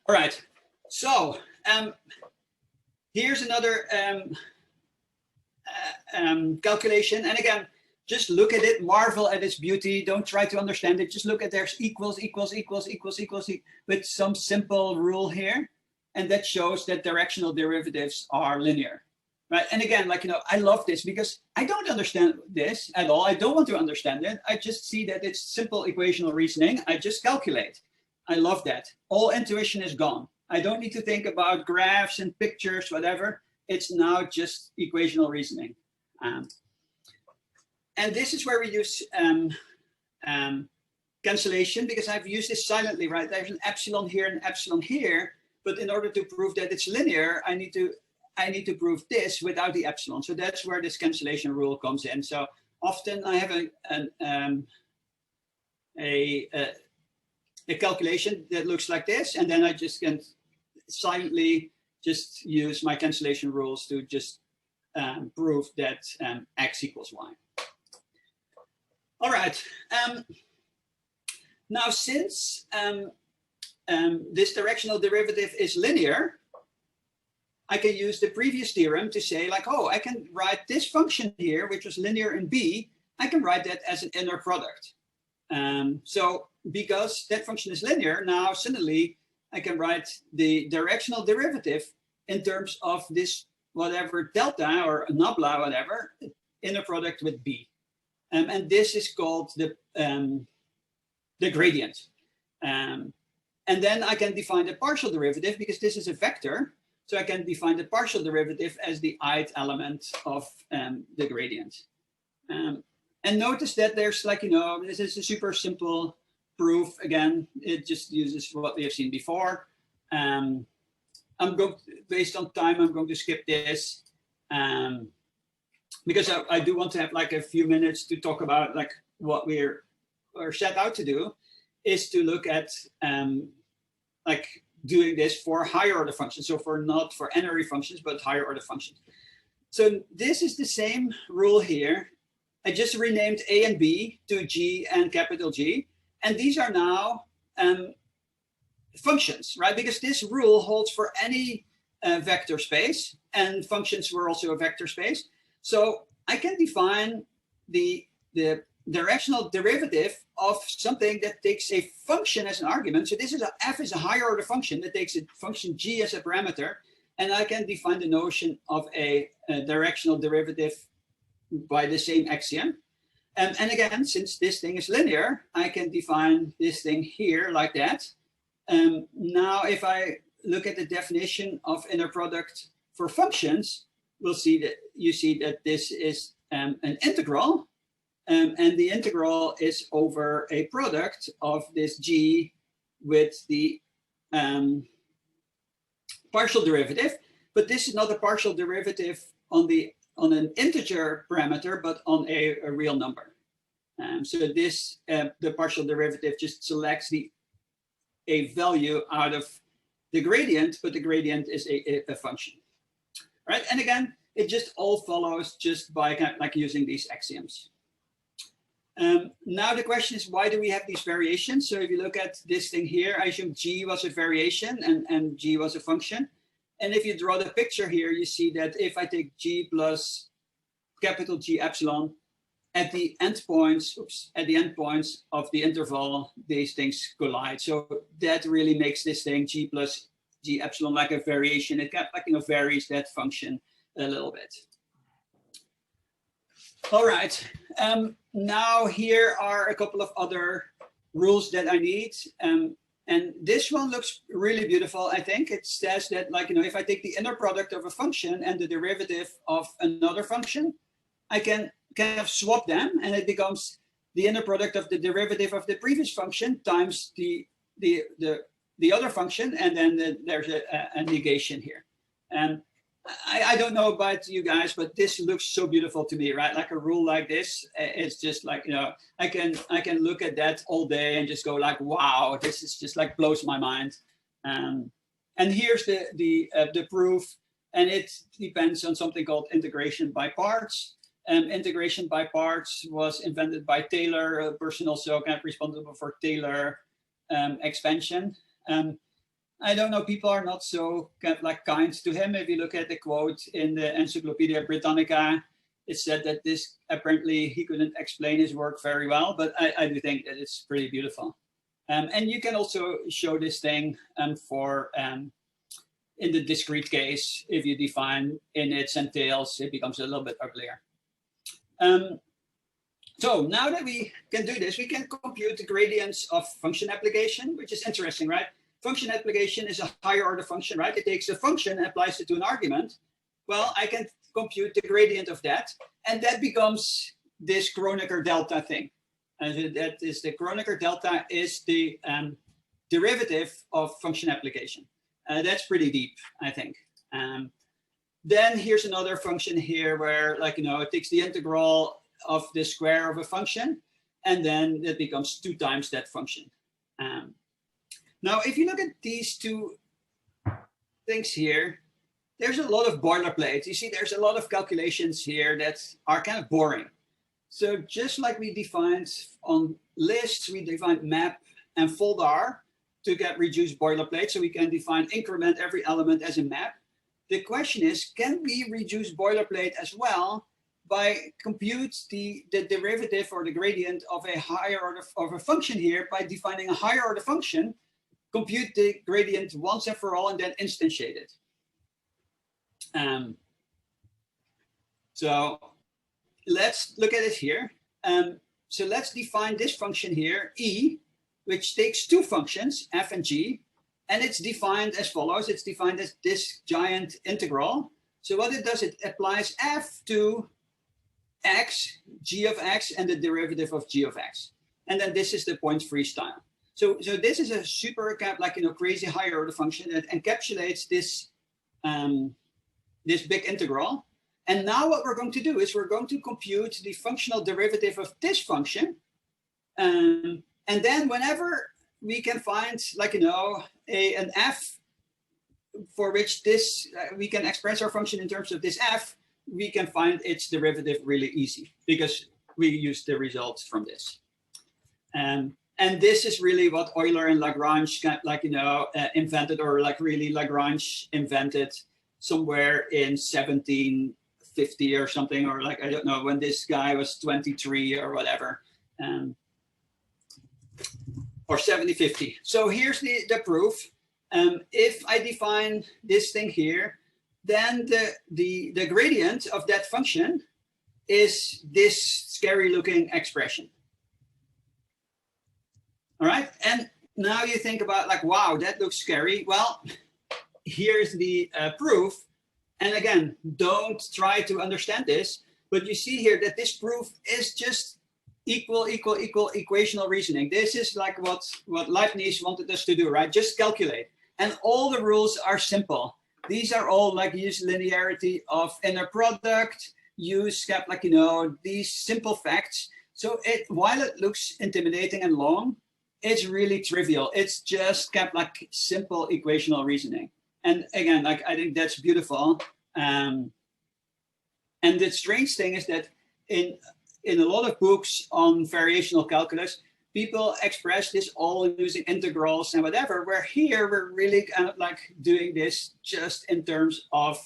right, so here's another calculation. And again, just look at it, marvel at its beauty. Don't try to understand it. Just look at there's equals with some simple rule here. And that shows that directional derivatives are linear, right? And again, like, you know, I love this because I don't understand this at all. I don't want to understand it. I just see that it's simple equational reasoning. I just calculate. I love that. All intuition is gone. I don't need to think about graphs and pictures, whatever. It's now just equational reasoning. And this is where we use cancellation, because I've used this silently, right? There's an epsilon here and an epsilon here, but in order to prove that it's linear, I need to prove this without the epsilon. So that's where this cancellation rule comes in. So often I have a calculation that looks like this, and then I just can silently just use my cancellation rules to just prove that x equals y. All right. Now, since this directional derivative is linear, I can use the previous theorem to say, like, oh, I can write this function here, which was linear in B. I can write that as an inner product. So because that function is linear, now suddenly I can write the directional derivative in terms of this whatever delta or nabla, whatever, inner product with B. And this is called the gradient. And then I can define the partial derivative because this is a vector. So I can define the partial derivative as the ith element of the gradient. And notice that there's like, you know, this is a super simple proof. Again, it just uses what we have seen before. Based on time, I'm going to skip this. Because I do want to have like a few minutes to talk about like what we're set out to do is to look at like doing this for higher order functions. So not for n-ary functions, but higher order functions. So this is the same rule here. I just renamed A and B to G and capital G. And these are now functions, right? Because this rule holds for any vector space, and functions were also a vector space. So I can define the directional derivative of something that takes a function as an argument. So this is f is a higher order function that takes a function g as a parameter. And I can define the notion of a directional derivative by the same axiom. And again, since this thing is linear, I can define this thing here like that. Now, if I look at the definition of inner product for functions, we'll see that you see that this is an integral, and the integral is over a product of this g with the partial derivative. But this is not a partial derivative on an integer parameter, but on a real number. So this the partial derivative just selects a value out of the gradient, but the gradient is a function. Right, and again, it just all follows just by kind of like using these axioms. Now the question is, why do we have these variations? So if you look at this thing here, I assume G was a variation and G was a function. And if you draw the picture here, you see that if I take G plus capital G epsilon at the endpoints, of the interval, these things collide. So that really makes this thing G plus g epsilon, like a variation. It kind of like, varies that function a little bit. All right. Now here are a couple of other rules that I need. And this one looks really beautiful, I think. It says that, like, if I take the inner product of a function and the derivative of another function, I can kind of swap them, and it becomes the inner product of the derivative of the previous function times the other function, and then there's a negation here. And I don't know about you guys, but this looks so beautiful to me, right? Like a rule like this, it's just like, I can look at that all day and just go like, wow, this is just like blows my mind. And here's the proof, and it depends on something called integration by parts. Integration by parts was invented by Taylor, a person also kind of responsible for Taylor expansion. I don't know, people are not so kind of like kind to him. If you look at the quote in the Encyclopedia Britannica, it said that this apparently he couldn't explain his work very well, but I do think that it's pretty beautiful. And you can also show this thing for in the discrete case, if you define inits and tails, it becomes a little bit uglier. So now that we can do this, we can compute the gradients of function application, which is interesting, right? Function application is a higher order function, right? It takes a function and applies it to an argument. Well, I can compute the gradient of that, and that becomes this Kronecker delta thing. And that is the Kronecker delta is the derivative of function application. That's pretty deep, I think. Then here's another function here where, like, it takes the integral of the square of a function, and then it becomes 2 times that function. Now, if you look at these two things here, there's a lot of boilerplate. You see, there's a lot of calculations here that are kind of boring. So just like we defined on lists, we defined map and foldr to get reduced boilerplate. So we can define increment every element as a map. The question is, can we reduce boilerplate as well by compute the derivative or the gradient of a higher order of a function here by defining a higher order function, compute the gradient once and for all, and then instantiate it. So let's look at it here. So let's define this function here, e, which takes 2 functions, f and g, and it's defined as follows. It's defined as this giant integral. So what it does, it applies f to x, g of x, and the derivative of g of x. And then this is the point-free style. So this is a super crazy higher order function that encapsulates this this big integral. And now what we're going to do is we're going to compute the functional derivative of this function. And then whenever we can find an f for which this we can express our function in terms of this f, we can find its derivative really easy because we use the results from this. And this is really what Euler and Lagrange invented, or really Lagrange invented somewhere in 1750 or something, or I don't know, when this guy was 23 or whatever, or 7050. So here's the proof. If I define this thing here, then the gradient of that function is this scary looking expression. All right, and now you think about wow, that looks scary. Well, here's the proof. And again, don't try to understand this, but you see here that this proof is just equal equational reasoning. This is like what Leibniz wanted us to do, right? Just calculate. And all the rules are simple. These are all use linearity of inner product, use these simple facts. So while it looks intimidating and long, it's really trivial. It's just simple equational reasoning. And again, I think that's beautiful. And the strange thing is that in a lot of books on variational calculus, people express this all using integrals and whatever, where here we're really doing this just in terms of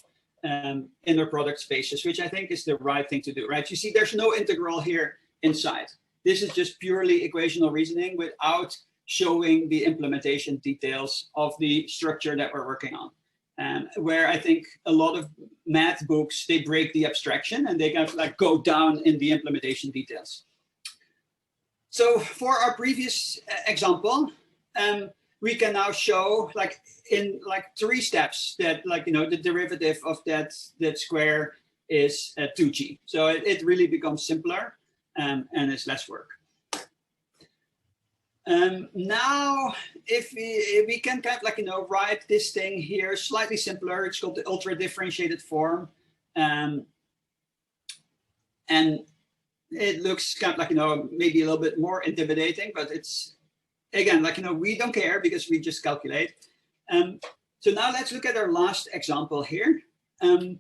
inner product spaces, which I think is the right thing to do, right? You see, there's no integral here inside. This is just purely equational reasoning without showing the implementation details of the structure that we're working on. Where I think a lot of math books, they break the abstraction and they kind of like go down in the implementation details. So for our previous example, we can now show like in like 3 steps that like, you know, the derivative of that square is 2g. So it really becomes simpler and it's less work. Now, if we can kind of like, you know, write this thing here slightly simpler, it's called the ultra differentiated form. And it looks kind of like, you know, maybe a little bit more intimidating, but it's, again, like, you know, we don't care because we just calculate. So now let's look at our last example here. And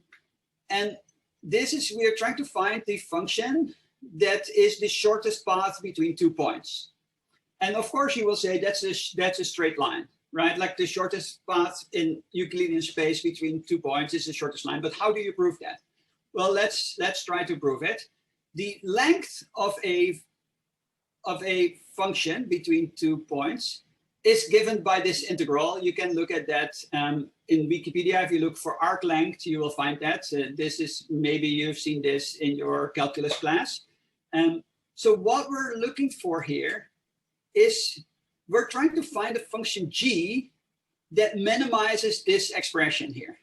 this is, we are trying to find the function that is the shortest path between 2 points. And of course, you will say that's a straight line, right? Like the shortest path in Euclidean space between 2 points is the shortest line. But how do you prove that? Well, let's try to prove it. The length of a function between 2 points is given by this integral. You can look at that in Wikipedia. If you look for arc length, you will find that. This is, maybe you've seen this in your calculus class. So what we're looking for here is we're trying to find a function g that minimizes this expression here.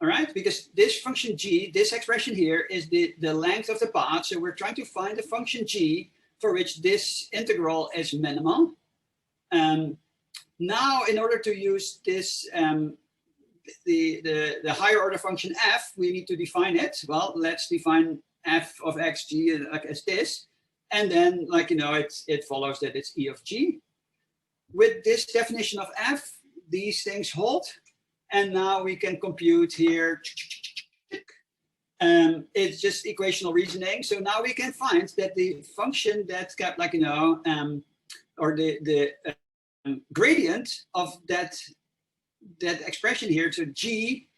All right, because this function g, this expression here is the length of the path. So we're trying to find a function g for which this integral is minimal. Now, in order to use this, the higher order function f, we need to define it. Well, let's define f of xg as this. And then, like, you know, it follows that it's E of g. With this definition of f, these things hold. And now we can compute here. It's just equational reasoning. So now we can find that the function that got, like, you know, or the gradient of that expression here, so g,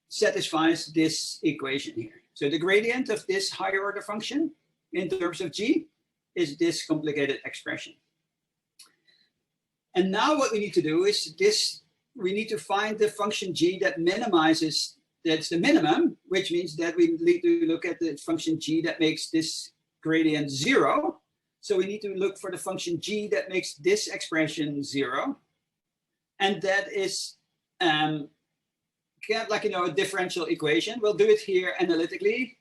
satisfies this equation here. So the gradient of this higher order function in terms of g is this complicated expression. And now what we need to do is this, we need to find the function g that minimizes, that's the minimum, which means that we need to look at the function g that makes this gradient 0. So we need to look for the function g that makes this expression 0. And that is kind of like, you know, a differential equation. We'll do it here analytically.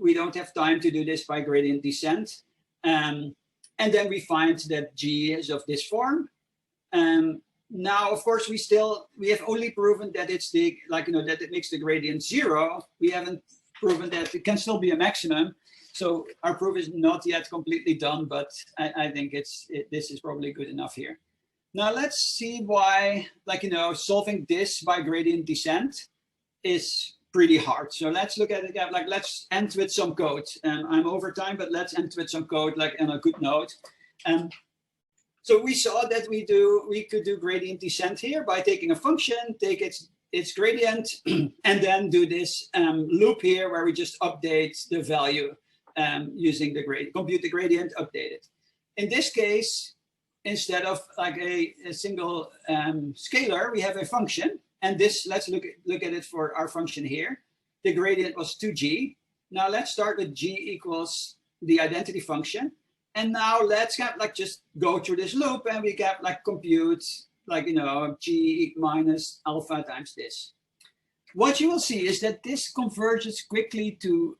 We don't have time to do this by gradient descent. And then we find that g is of this form. Now, of course, we have only proven that it's the, like, you know, that it makes the gradient 0. We haven't proven that it can still be a maximum. So our proof is not yet completely done, but I think this is probably good enough here. Now let's see why, like, you know, solving this by gradient descent is pretty hard. So let's look at it, like, let's end with some code. I'm over time, but let's end with some code, like, on a good note. So we saw that we could do gradient descent here by taking a function, take its gradient, and then do this loop here where we just update the value using the gradient, compute the gradient, update it. In this case, instead of like a single scalar, we have a function. And this, let's look at it for our function here. The gradient was 2g. Now let's start with g equals the identity function. And now let's kind of like just go through this loop and we get like compute, like, you know, g minus alpha times this. What you will see is that this converges quickly to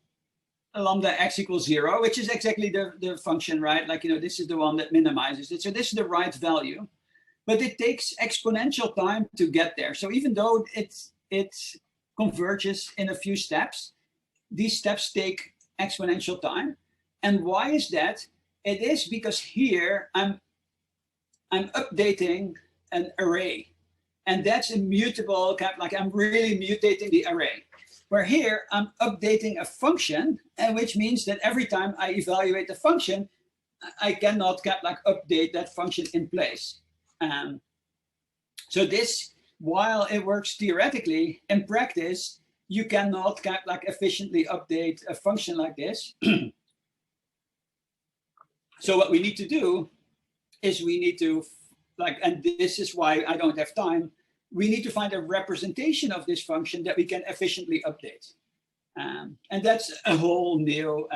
lambda x equals 0, which is exactly the function, right? Like, you know, this is the one that minimizes it. So this is the right value, but it takes exponential time to get there. So even though it converges in a few steps, these steps take exponential time. And why is that? It is because here I'm updating an array, and that's immutable. Like, I'm really mutating the array. Where here I'm updating a function, and which means that every time I evaluate the function, I cannot like update that function in place. So this, while it works theoretically, in practice you cannot like efficiently update a function like this. So what we need to do is we need to, like, and this is why I don't have time, we need to find a representation of this function that we can efficiently update. And that's a whole new,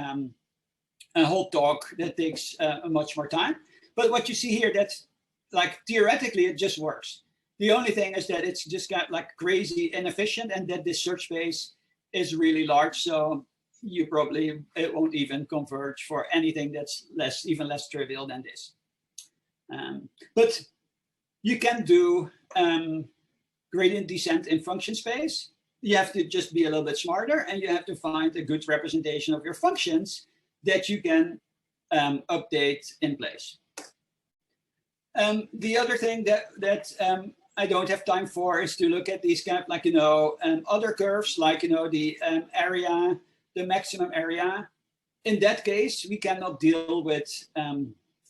a whole talk that takes much more time. But what you see here, that's like, theoretically, it just works. The only thing is that it's just got like crazy inefficient, and that this search space is really large. So you probably, it won't even converge for anything that's even less trivial than this. But you can do gradient descent in function space. You have to just be a little bit smarter, and you have to find a good representation of your functions that you can update in place. The other thing that I don't have time for is to look at these kind of, like, other curves, like, the area, the maximum area. In that case, we cannot deal with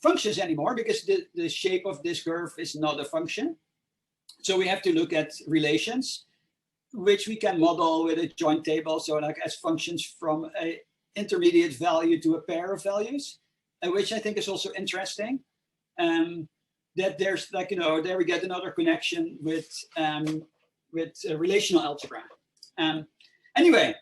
functions anymore, because the shape of this curve is not a function. So we have to look at relations, which we can model with a joint table. So like as functions from a intermediate value to a pair of values, which I think is also interesting. That there's, like, there we get another connection with relational algebra. Anyway,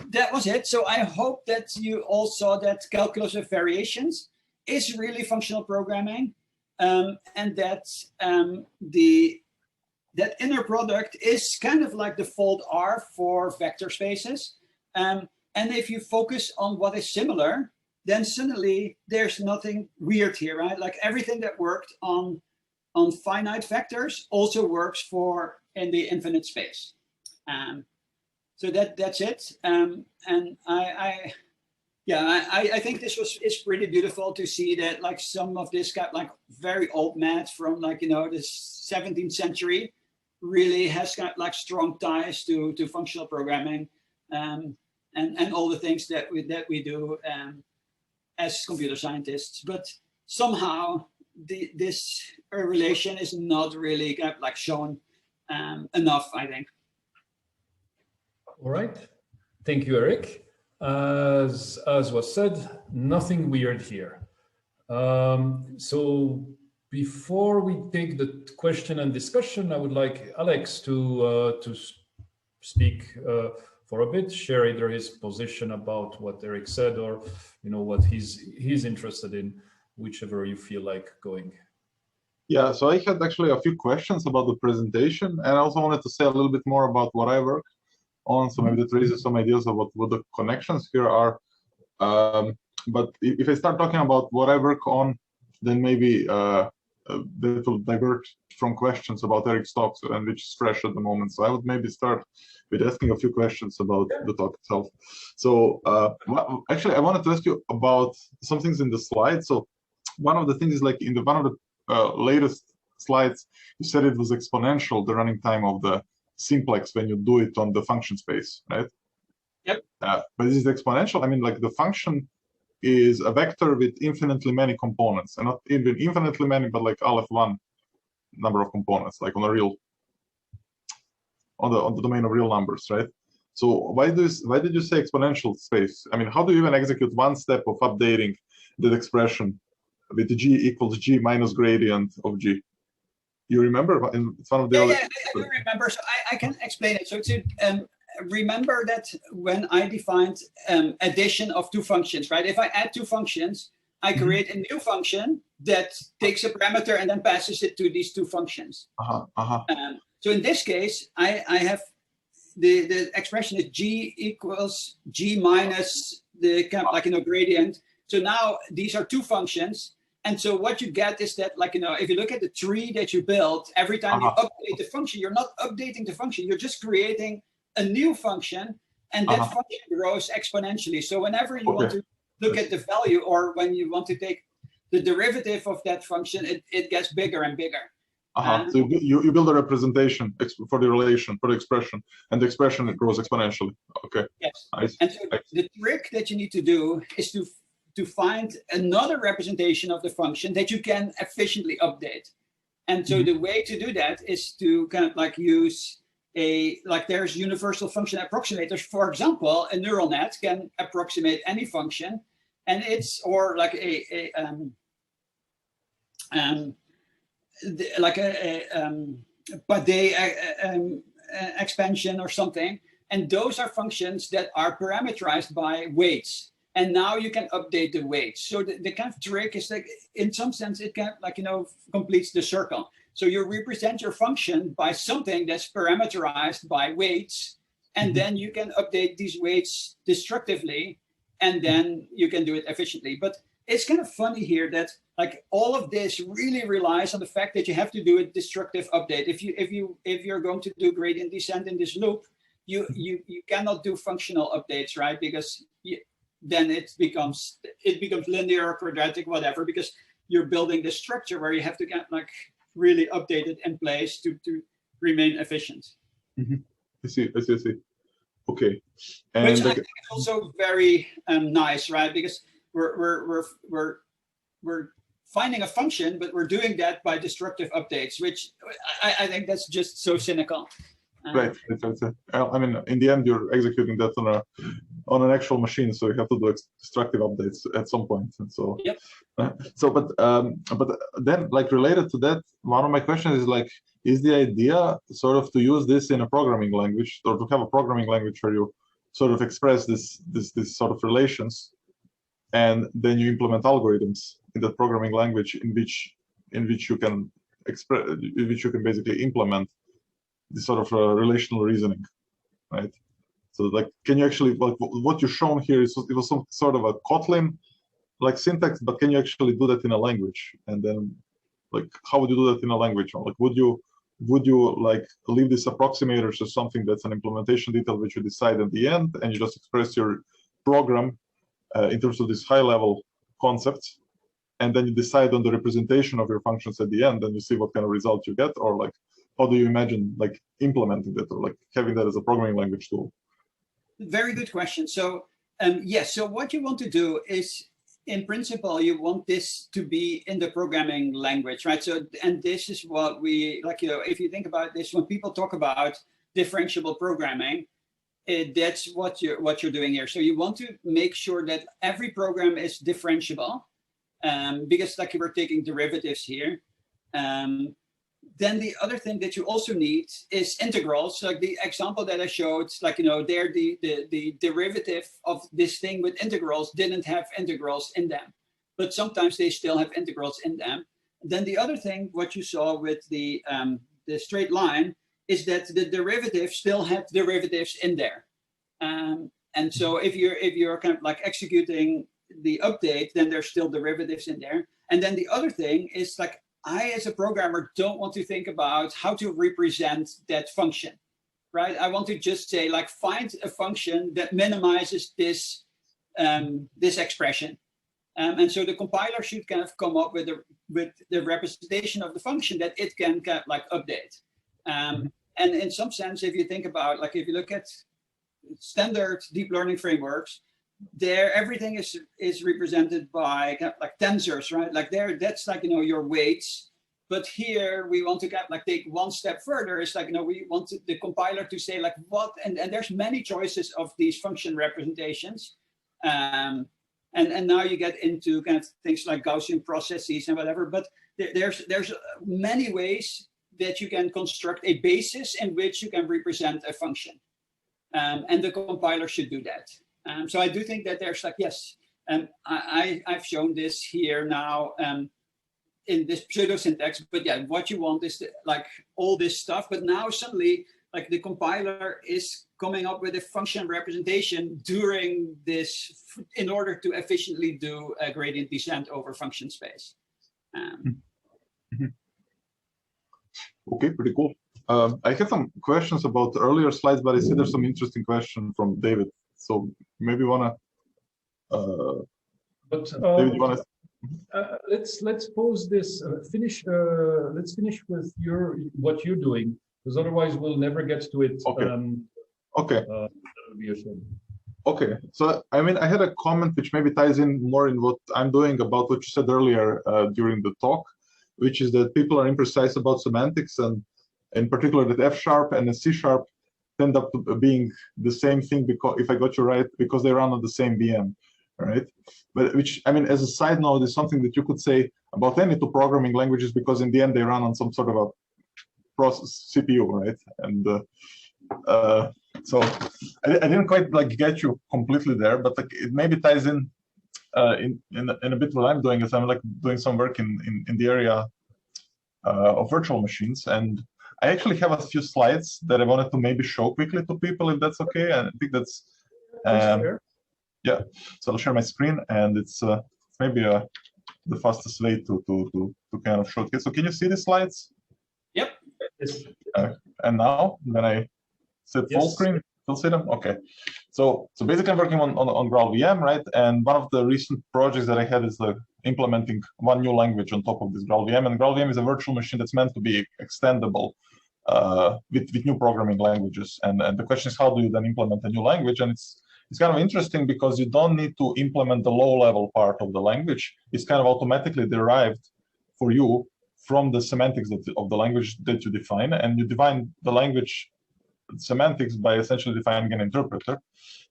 that was it. So I hope that you all saw that calculus of variations is really functional programming, and that that inner product is kind of like default R for vector spaces. And if you focus on what is similar, then suddenly there's nothing weird here, right? Like everything that worked on finite vectors also works for in the infinite space. So that's it. And I think this is pretty beautiful to see that, like, some of this got like very old math from, like, the 17th century really has got like strong ties to functional programming, and all the things that we do as computer scientists. But somehow this relation is not really like shown enough, I think. All right, thank you, Eric. As was said, nothing weird here. So before we take the question and discussion, I would like Alex to speak for a bit, share either his position about what Eric said, or what he's interested in, whichever you feel like going. Yeah, so I had actually a few questions about the presentation, and I also wanted to say a little bit more about what I work on, so maybe that raises some ideas about what the connections here are. But if I start talking about what I work on, then maybe that will divert from questions about Eric's talk, and which is fresh at the moment. So I would maybe start with asking a few questions about the talk itself. So actually, I wanted to ask you about some things in the slide. So one of the things is, like, in one of the latest slides, you said it was exponential, the running time of the simplex when you do it on the function space, right? Yep. But is it exponential? I mean, like, the function is a vector with infinitely many components, and not even infinitely many, but like Aleph1 number of components, like on the domain of real numbers, right? So why did you say exponential space? I mean, how do you even execute one step of updating that expression with g equals g minus gradient of g? You remember? It's one of the I do remember. So I can explain it. So to remember that when I defined addition of two functions, right? If I add two functions, I create a new function that takes a parameter and then passes it to these two functions. So in this case, I have the expression is g equals g minus the kind of, like, gradient. So now these are two functions. And so what you get is that, like, if you look at the tree that you build, every time you update the function, you're not updating the function, you're just creating a new function, and that function grows exponentially. So whenever you want to look at the value, or when you want to take the derivative of that function, it gets bigger and bigger. So you build a representation for the relation, for the expression, and the expression grows exponentially. Okay. Yes. And so the trick that you need to do is to find another representation of the function that you can efficiently update. And so the way to do that is to kind of like use there's universal function approximators. For example, a neural net can approximate any function, and it's, or like like per day expansion or something. And those are functions that are parameterized by weights. And now you can update the weights. So the kind of trick is like, in some sense, it kind of like, completes the circle. So you represent your function by something that's parameterized by weights. And then you can update these weights destructively. And then you can do it efficiently. But it's kind of funny here that like all of this really relies on the fact that you have to do a destructive update. If you're going to do gradient descent in this loop, you cannot do functional updates, right? Because then it becomes linear or quadratic, whatever, because you're building the structure where you have to get like really update it in place to remain efficient. I see. Okay. And which I think is also very nice, right? Because we're finding a function, but we're doing that by destructive updates, which I think that's just so cynical. Right. I mean, in the end, you're executing that on an actual machine, so you have to do destructive updates at some point. And so, yep. But then, like related to that, one of my questions is like, is the idea sort of to use this in a programming language, or to have a programming language where you sort of express this sort of relations, and then you implement algorithms in that programming language in which you can basically implement this sort of relational reasoning, right? So like, can you actually, like what you've shown here is it was some sort of a Kotlin like syntax, but can you actually do that in a language? And then like, how would you do that in a language? Or like, would you like leave these approximators or something that's an implementation detail which you decide at the end, and you just express your program in terms of this high level concepts, and then you decide on the representation of your functions at the end, and you see what kind of result you get? Or like, how do you imagine like implementing that, or like having that as a programming language tool? Very good question. So yes, so what you want to do is, in principle, you want this to be in the programming language, right? So, and this is what we like, if you think about this, when people talk about differentiable programming, that's what you're doing here. So you want to make sure that every program is differentiable, because like we're taking derivatives here. Then the other thing that you also need is integrals. Like the example that I showed, like, there the derivative of this thing with integrals didn't have integrals in them, but sometimes they still have integrals in them. Then the other thing, what you saw with the straight line, is that the derivative still had derivatives in there. And so if you're kind of like executing the update, then there's still derivatives in there. And then the other thing is like, I, as a programmer, don't want to think about how to represent that function, right? I want to just say, like, find a function that minimizes this this expression, and so the compiler should kind of come up with the representation of the function that it can kind of like update. And in some sense, if you think about, like, if you look at standard deep learning frameworks, there everything is represented by kind of like tensors, right? Like there, that's like your weights. But here we want to kind of like take one step further. It's like we want the compiler to say like what, and there's many choices of these function representations, and now you get into kind of things like Gaussian processes and whatever. But there's many ways that you can construct a basis in which you can represent a function, and the compiler should do that. So I do think that there's like, yes, I've shown this here now in this pseudo syntax, but yeah, what you want is like all this stuff, but now suddenly like the compiler is coming up with a function representation during this in order to efficiently do a gradient descent over function space. Okay, pretty cool. I have some questions about the earlier slides, but I see there's some interesting question from David. So maybe wanna. David, you wanna? Let's pause this. Let's finish with what you're doing, because otherwise we'll never get to it. Okay. Okay. That would be a shame. Okay. So I mean, I had a comment which maybe ties in more in what I'm doing about what you said earlier during the talk, which is that people are imprecise about semantics, and in particular that F# and C# end up being the same thing, because if I got you right, because they run on the same VM. right? But which, I mean, as a side note, is something that you could say about any two programming languages, because in the end they run on some sort of a process CPU, right? And so I didn't quite like get you completely there, but like it maybe ties in a bit what I'm doing, is I'm like doing some work in the area of virtual machines, and I actually have a few slides that I wanted to maybe show quickly to people, if that's okay. And I think that's yeah. So I'll share my screen, and it's maybe the fastest way to kind of show it. So can you see the slides? Yep. And now when I set full screen, you'll see them. Okay. So basically, I'm working on GraalVM, right? And one of the recent projects that I had is implementing one new language on top of this GraalVM. And GraalVM is a virtual machine that's meant to be extendable with new programming languages. And the question is, how do you then implement a new language? And it's kind of interesting because you don't need to implement the low-level part of the language. It's kind of automatically derived for you from the semantics of the language that you define, and you define the language semantics by essentially defining an interpreter.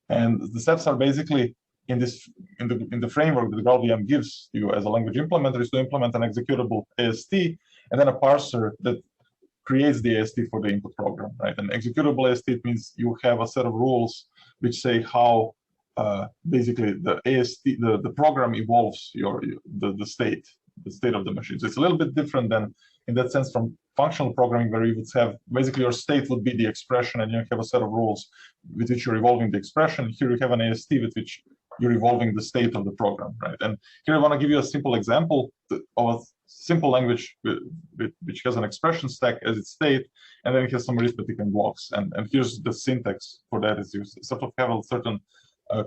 And the steps are basically in the framework that GraalVM gives you as a language implementer is to implement an executable AST and then a parser that creates the AST for the input program, right? An executable AST means you have a set of rules which say how basically the AST, the program evolves the state of the machine. So it's a little bit different than, in that sense, from functional programming, where you would have basically your state would be the expression, and you have a set of rules with which you're evolving the expression. Here you have an AST with which you're evolving the state of the program, right? And here I want to give you a simple example of a simple language which has an expression stack as its state, and then it has some arithmetic and blocks. And here's the syntax for that: is you sort of have a certain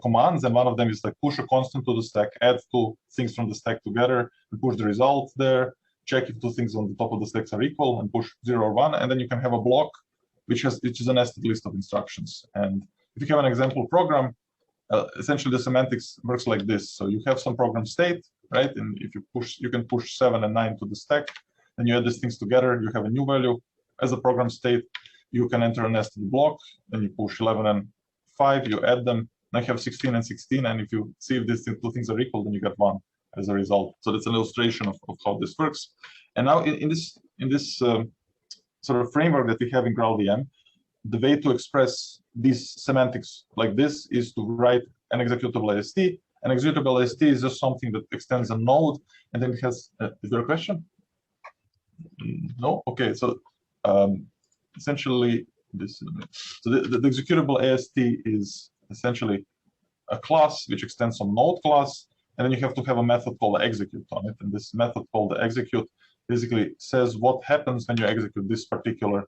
commands, and one of them is like push a constant to the stack, add two things from the stack together, and push the result there, check if two things on the top of the stacks are equal, and push 0 or 1, and then you can have a block which is a nested list of instructions. And if you have an example program, essentially the semantics works like this. So you have some program state, right? And if you can push 7 and 9 to the stack, then you add these things together, you have a new value as a program state. You can enter a nested block, then you push 11 and 5, you add them. Now you have 16 and 16, and if you see if these two things are equal, then you get 1 as a result. So that's an illustration of how this works. And now in this sort of framework that we have in GraalVM, the way to express these semantics like this is to write an executable AST. An executable AST is just something that extends a node, and then it has. Is there a question? No. Okay. So essentially, this. So the executable AST is essentially a class which extends some node class, and then you have to have a method called execute on it. And this method called execute basically says what happens when you execute this particular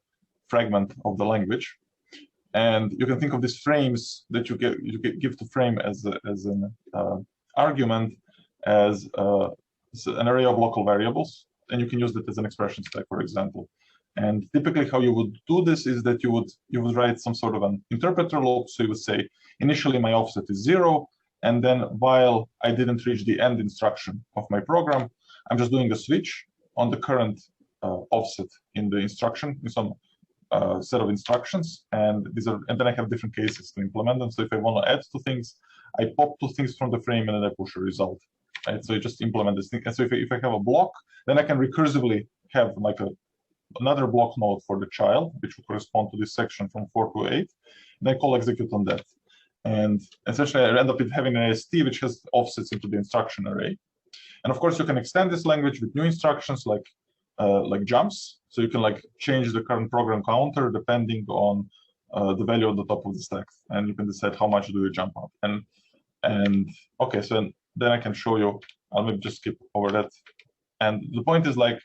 fragment of the language. And you can think of these frames that you give to frame as an argument as an array of local variables, and you can use that as an expression stack, for example. And typically how you would do this is that you would write some sort of an interpreter loop. So you would say, initially my offset is 0, and then while I didn't reach the end instruction of my program, I'm just doing a switch on the current offset in the instruction, in some set of instructions, and then I have different cases to implement them. So if I want to add two things, I pop two things from the frame and then I push a result. Right? So you just implement this thing. And so if I have a block, then I can recursively have like another block node for the child, which will correspond to this section from 4 to 8. And I call execute on that. And essentially I end up with having an AST which has offsets into the instruction array. And of course you can extend this language with new instructions like jumps. So you can like change the current program counter depending on the value at the top of the stack, and you can decide how much do you jump up. And okay, so then I can show you. I'll maybe just skip over that. And the point is like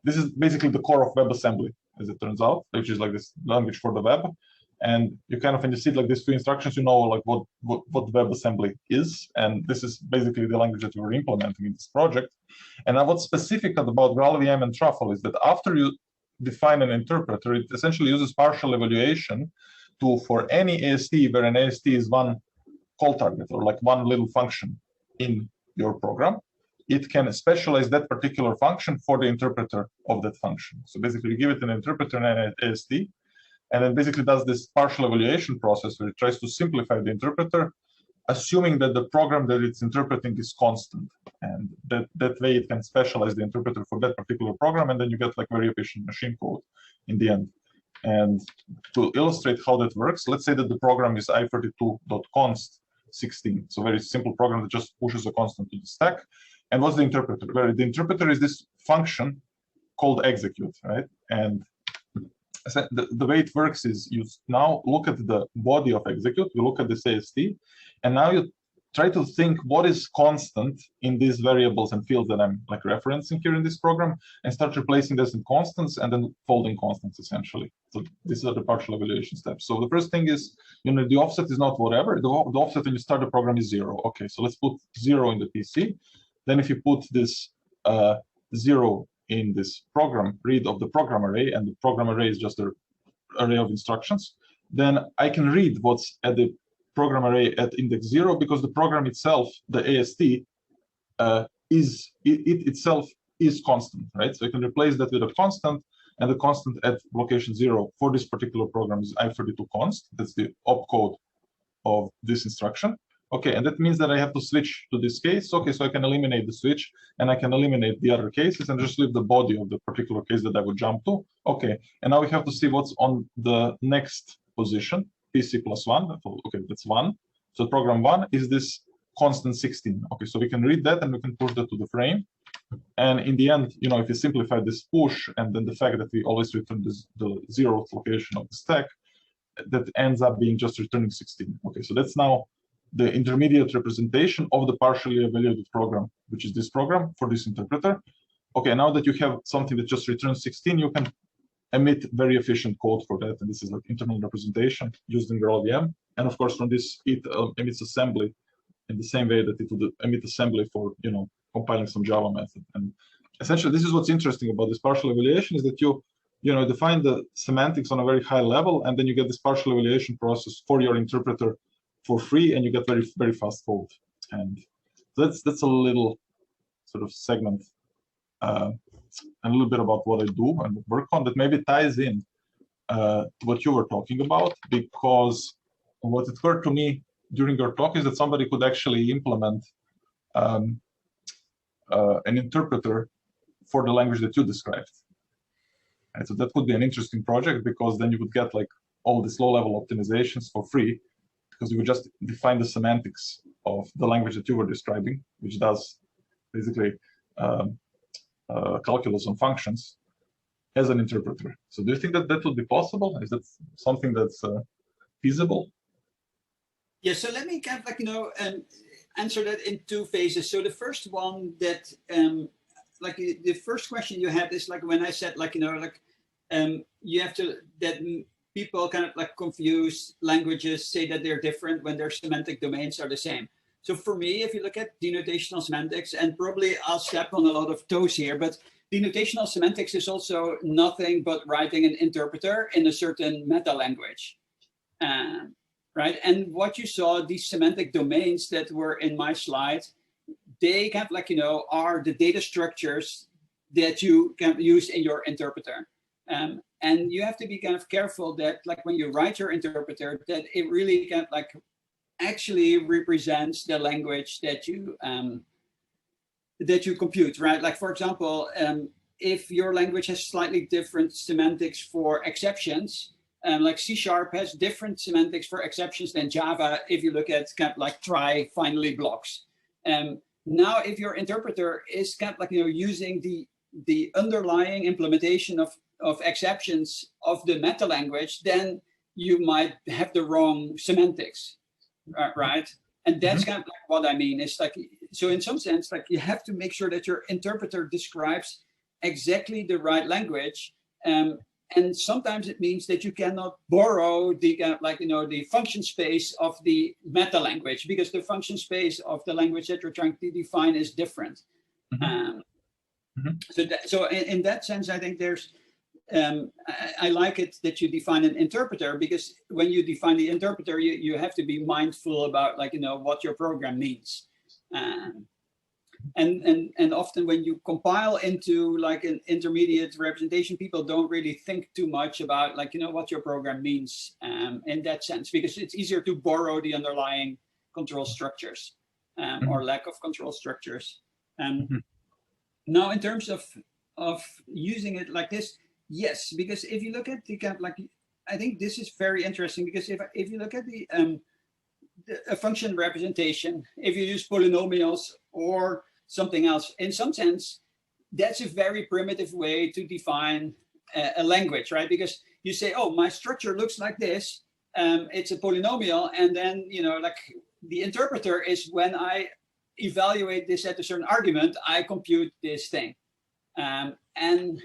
this is basically the core of WebAssembly, as it turns out, which is like this language for the web. And you kind of, when you see like these two instructions, you know like what WebAssembly is, and this is basically the language that we're implementing in this project. And now what's specific about GraalVM and Truffle is that after you define an interpreter, it essentially uses partial evaluation for any AST where an AST is one call target or like one little function in your program. It can specialize that particular function for the interpreter of that function. So basically you give it an interpreter and an AST, and then basically does this partial evaluation process where it tries to simplify the interpreter, assuming that the program that it's interpreting is constant, and that way it can specialize the interpreter for that particular program, and then you get like very efficient machine code in the end. And to illustrate how that works, let's say that the program is i32.const 16. So very simple program that just pushes a constant to the stack. And what's the interpreter? Well, the interpreter is this function called execute, right? And the way it works is you now look at the body of execute, you look at this AST, and now you try to think what is constant in these variables and fields that I'm like referencing here in this program, and start replacing this in constants and then folding constants essentially. So these are the partial evaluation steps. So the first thing is, the offset is not whatever. The offset when you start the program is 0. Okay, so let's put 0 in the PC. Then if you put this 0 in this program read of the program array, and the program array is just an array of instructions, then I can read what's at the program array at index 0, because the program itself, the AST, itself is constant, right? So I can replace that with a constant, and the constant at location 0 for this particular program is i32const. That's the opcode of this instruction. Okay, and that means that I have to switch to this case. Okay, so I can eliminate the switch, and I can eliminate the other cases and just leave the body of the particular case that I would jump to. Okay, and now we have to see what's on the next position, PC plus 1. Okay, that's 1. So program 1 is this constant 16. Okay, so we can read that and we can push that to the frame. And in the end, if you simplify this push and then the fact that we always return the 0th location of the stack, that ends up being just returning 16. Okay, so that's now the intermediate representation of the partially evaluated program, which is this program for this interpreter. Okay, now that you have something that just returns 16, you can emit very efficient code for that. And this is like internal representation used in GraalVM. And of course, from this, it emits assembly in the same way that it would emit assembly for, compiling some Java method. And essentially, this is what's interesting about this partial evaluation, is that you define the semantics on a very high level, and then you get this partial evaluation process for your interpreter for free, and you get very, very fast code. And that's a little sort of segment, a little bit about what I do and work on, that maybe ties in to what you were talking about, because what occurred to me during your talk is that somebody could actually implement an interpreter for the language that you described. And so that could be an interesting project, because then you would get like all these low-level optimizations for free, because you would just define the semantics of the language that you were describing, which does basically calculus on functions, as an interpreter. So do you think that that would be possible? Is that something that's feasible? Yeah, so let me kind of answer that in 2 phases. So the first one that the first question you had is like when I said you have to, that people kind of confuse languages, say that they're different when their semantic domains are the same. So for me, if you look at denotational semantics, and probably I'll step on a lot of toes here, but denotational semantics is also nothing but writing an interpreter in a certain meta language. Right? And what you saw, these semantic domains that were in my slide, they kind of are the data structures that you can use in your interpreter. And you have to be kind of careful that when you write your interpreter, that it really kind of actually represents the language that you compute, right? Like for example, if your language has slightly different semantics for exceptions, like C# has different semantics for exceptions than Java, if you look at kind of try, finally blocks. Now, if your interpreter is kind of using the underlying implementation of exceptions of the meta language, then you might have the wrong semantics, right? And that's kind of what I mean. It's so in some sense, you have to make sure that your interpreter describes exactly the right language. And sometimes it means that you cannot borrow the the function space of the meta language, because the function space of the language that you're trying to define is different. So in that sense, I think there's I like it that you define an interpreter, because when you define the interpreter, you have to be mindful about what your program means. And often when you compile into an intermediate representation, people don't really think too much about what your program means in that sense, because it's easier to borrow the underlying control structures Mm-hmm. or lack of control structures. Now, in terms of using it like this, yes, because if you look at the kind of like, I think this is very interesting, because if you look at a function representation, if you use polynomials or something else, in some sense, that's a very primitive way to define a language, right? Because you say, oh, my structure looks like this. It's a polynomial, and then, you know, like the interpreter is when I evaluate this at a certain argument, I compute this thing. And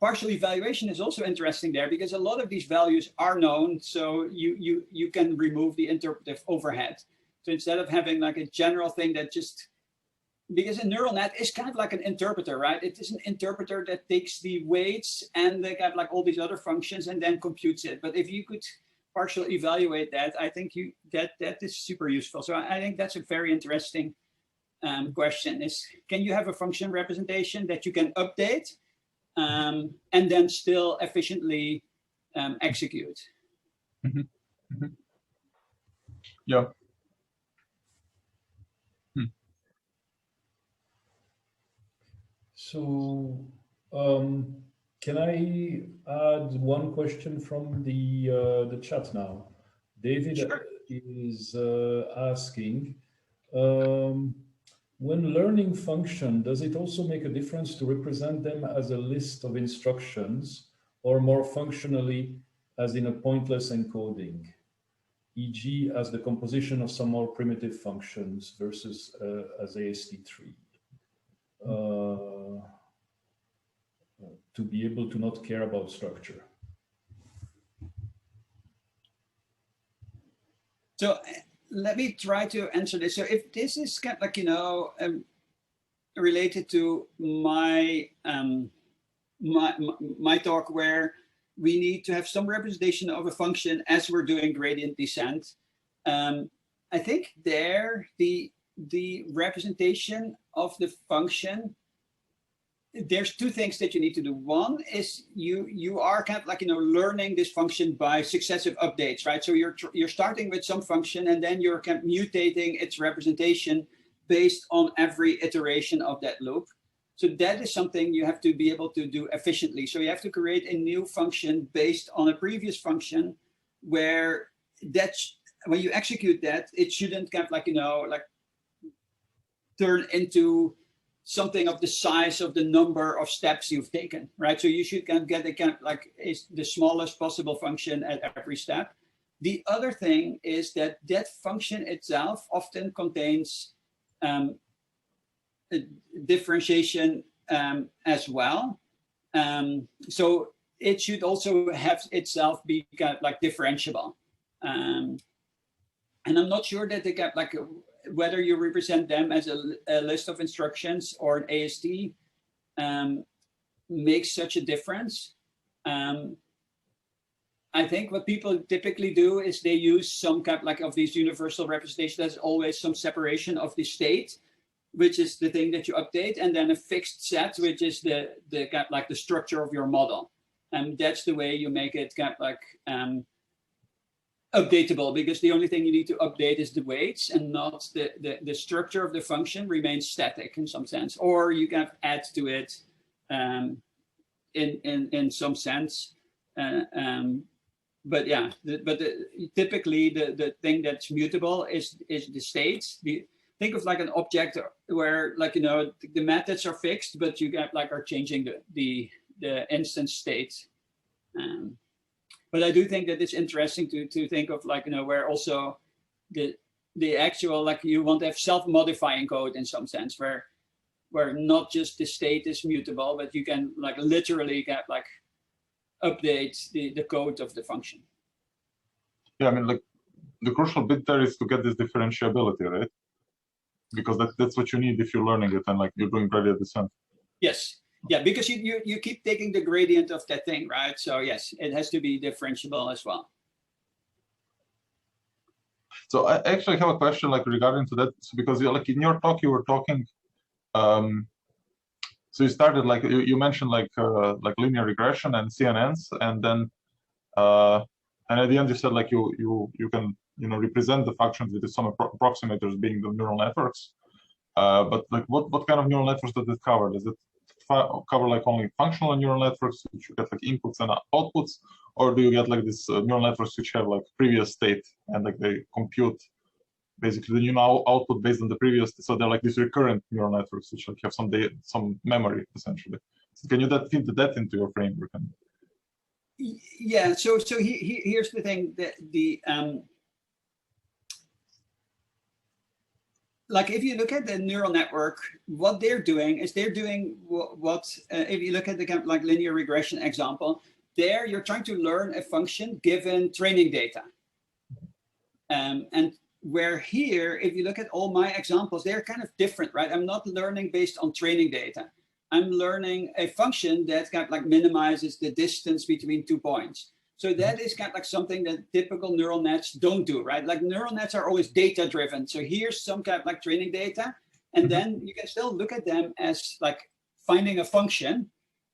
partial evaluation is also interesting there, because a lot of these values are known, so you can remove the interpretive overhead. So instead of having like a general thing that just, because a neural net is kind of like an interpreter, right? It is an interpreter that takes the weights and they have like all these other functions and then computes it. But if you could partially evaluate that, I think that is super useful. So I think that's a very interesting question, is can you have a function representation that you can update and then still efficiently execute? Yeah. So can I add one question from the chat now? David Sure. is asking, when learning function, does it also make a difference to represent them as a list of instructions, or more functionally as in a pointless encoding, e.g. as the composition of some more primitive functions versus as AST3? To be able to not care about structure. So let me try to answer this. So if this is kind of like, you know, related to my my talk, where we need to have some representation of a function as we're doing gradient descent, I think there the representation of the function, there's two things that you need to do. One is you are kind of like, you know, learning this function by successive updates, right? So you're starting with some function and then you're kind of mutating its representation based on every iteration of that loop. So that is something you have to be able to do efficiently. So you have to create a new function based on a previous function, where that's when you execute that, it shouldn't kind of like, you know, like turn into something of the size of the number of steps you've taken, right? So you should kind of get a kind of like is the smallest possible function at every step. The other thing is that that function itself often contains a differentiation as well. So it should also have itself be kind of like differentiable. And I'm not sure that they get like whether you represent them as a list of instructions or an AST makes such a difference. I think what people typically do is they use some kind of like of these universal representations. There's always some separation of the state, which is the thing that you update, and then a fixed set, which is the kind of like the structure of your model. And that's the way you make it kind of like updatable, because the only thing you need to update is the weights, and not the structure of the function remains static in some sense, or you can add to it in some sense. But yeah, typically the thing that's mutable is the states. Think of like an object where, like, you know, the methods are fixed, but you get like are changing the instance state. But I do think that it's interesting to think of, like, you know, where also the actual, like, you want to have self-modifying code in some sense, where not just the state is mutable, but you can like literally get like update the code of the function. Yeah, I mean, like the crucial bit there is to get this differentiability, right? Because that's what you need if you're learning it and like you're doing gradient descent. Yes. Yeah, because you keep taking the gradient of that thing, right? So yes, it has to be differentiable as well. So I actually have a question like regarding to that, because like in your talk you were talking, so you started like you mentioned like linear regression and CNNs, and then and at the end you said like you can represent the functions with some approximators being the neural networks. But like, what kind of neural networks does it cover? Does it cover like only functional neural networks, which you get like inputs and outputs, or do you get like this neural networks which have like previous state and like they compute basically the new output based on the previous? So they're like these recurrent neural networks which like have some data, some memory essentially. So can you fit that into your framework? Yeah. So here's the thing, that like if you look at the neural network, what they're doing is they're doing what if you look at the kind of like linear regression example, there you're trying to learn a function given training data. And where here, if you look at all my examples, they're kind of different, right? I'm not learning based on training data. I'm learning a function that kind of like minimizes the distance between 2 points. So that is kind of like something that typical neural nets don't do, right? Like neural nets are always data driven. So here's some kind of like training data, and then you can still look at them as like finding a function,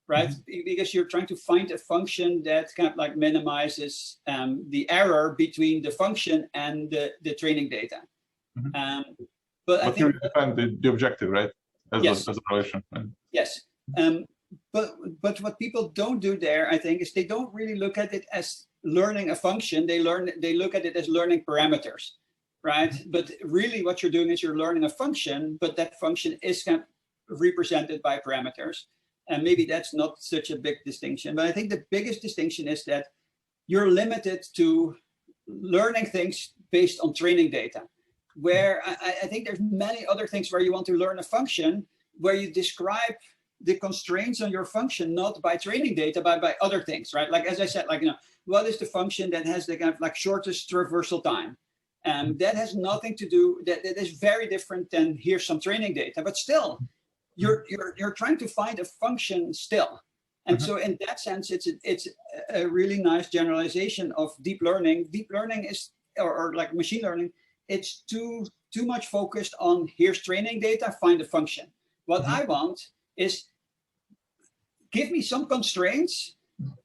right? Because you're trying to find a function that kind of like minimizes the error between the function and the training data. But I think you define the objective, right? As a relation. Yes. But what people don't do there, I think, is they don't really look at it as learning a function. They look at it as learning parameters, right? But really what you're doing is you're learning a function, but that function is kind of represented by parameters. And maybe that's not such a big distinction. But I think the biggest distinction is that you're limited to learning things based on training data, where I think there's many other things where you want to learn a function, where you describe the constraints on your function, not by training data, but by other things, right? Like, as I said, like, what is the function that has the kind of like shortest traversal time? That has nothing to do, that is very different than here's some training data, but still, you're trying to find a function still. And so in that sense, it's a really nice generalization of deep learning. Deep learning is, or like machine learning, it's too much focused on here's training data, find a function. What I want is give me some constraints,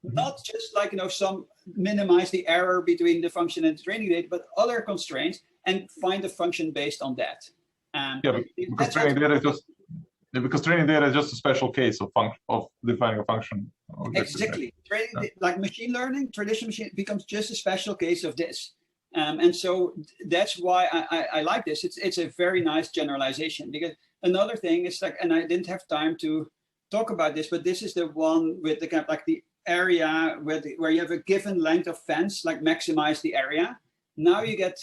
not just like, some minimize the error between the function and the training data, but other constraints, and find a function based on that. Because training data is just a special case of defining a function. Exactly. Like machine learning, traditional machine becomes just a special case of this. And so that's why I like this. It's a very nice generalization, because another thing is like, and I didn't have time to talk about this, but this is the one with the kind of like the area where you have a given length of fence, like maximize the area. Now you get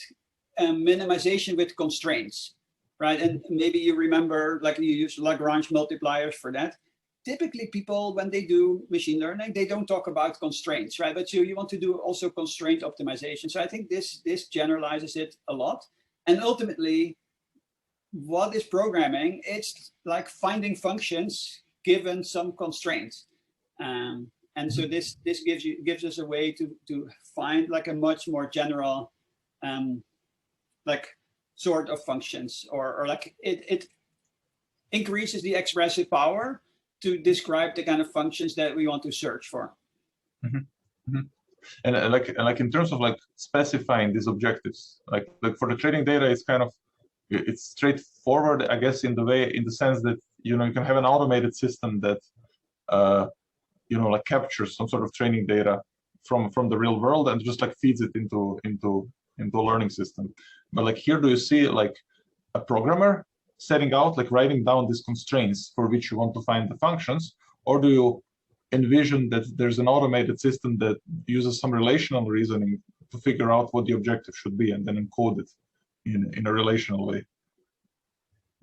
minimization with constraints, right? And maybe you remember, like you use Lagrange multipliers for that. Typically people, when they do machine learning, they don't talk about constraints, right? But you want to do also constraint optimization. So I think this generalizes it a lot. And ultimately, what is programming? It's like finding functions given some constraints. And so this gives us a way to find like a much more general like sort of functions, or like it increases the expressive power to describe the kind of functions that we want to search for. And like in terms of like specifying these objectives, like for the training data, it's straightforward, I guess, in the sense that you can have an automated system that like captures some sort of training data from the real world and just like feeds it into a learning system. But like here, do you see like a programmer setting out, like writing down these constraints for which you want to find the functions, or do you envision that there's an automated system that uses some relational reasoning to figure out what the objective should be and then encode it in a relational way?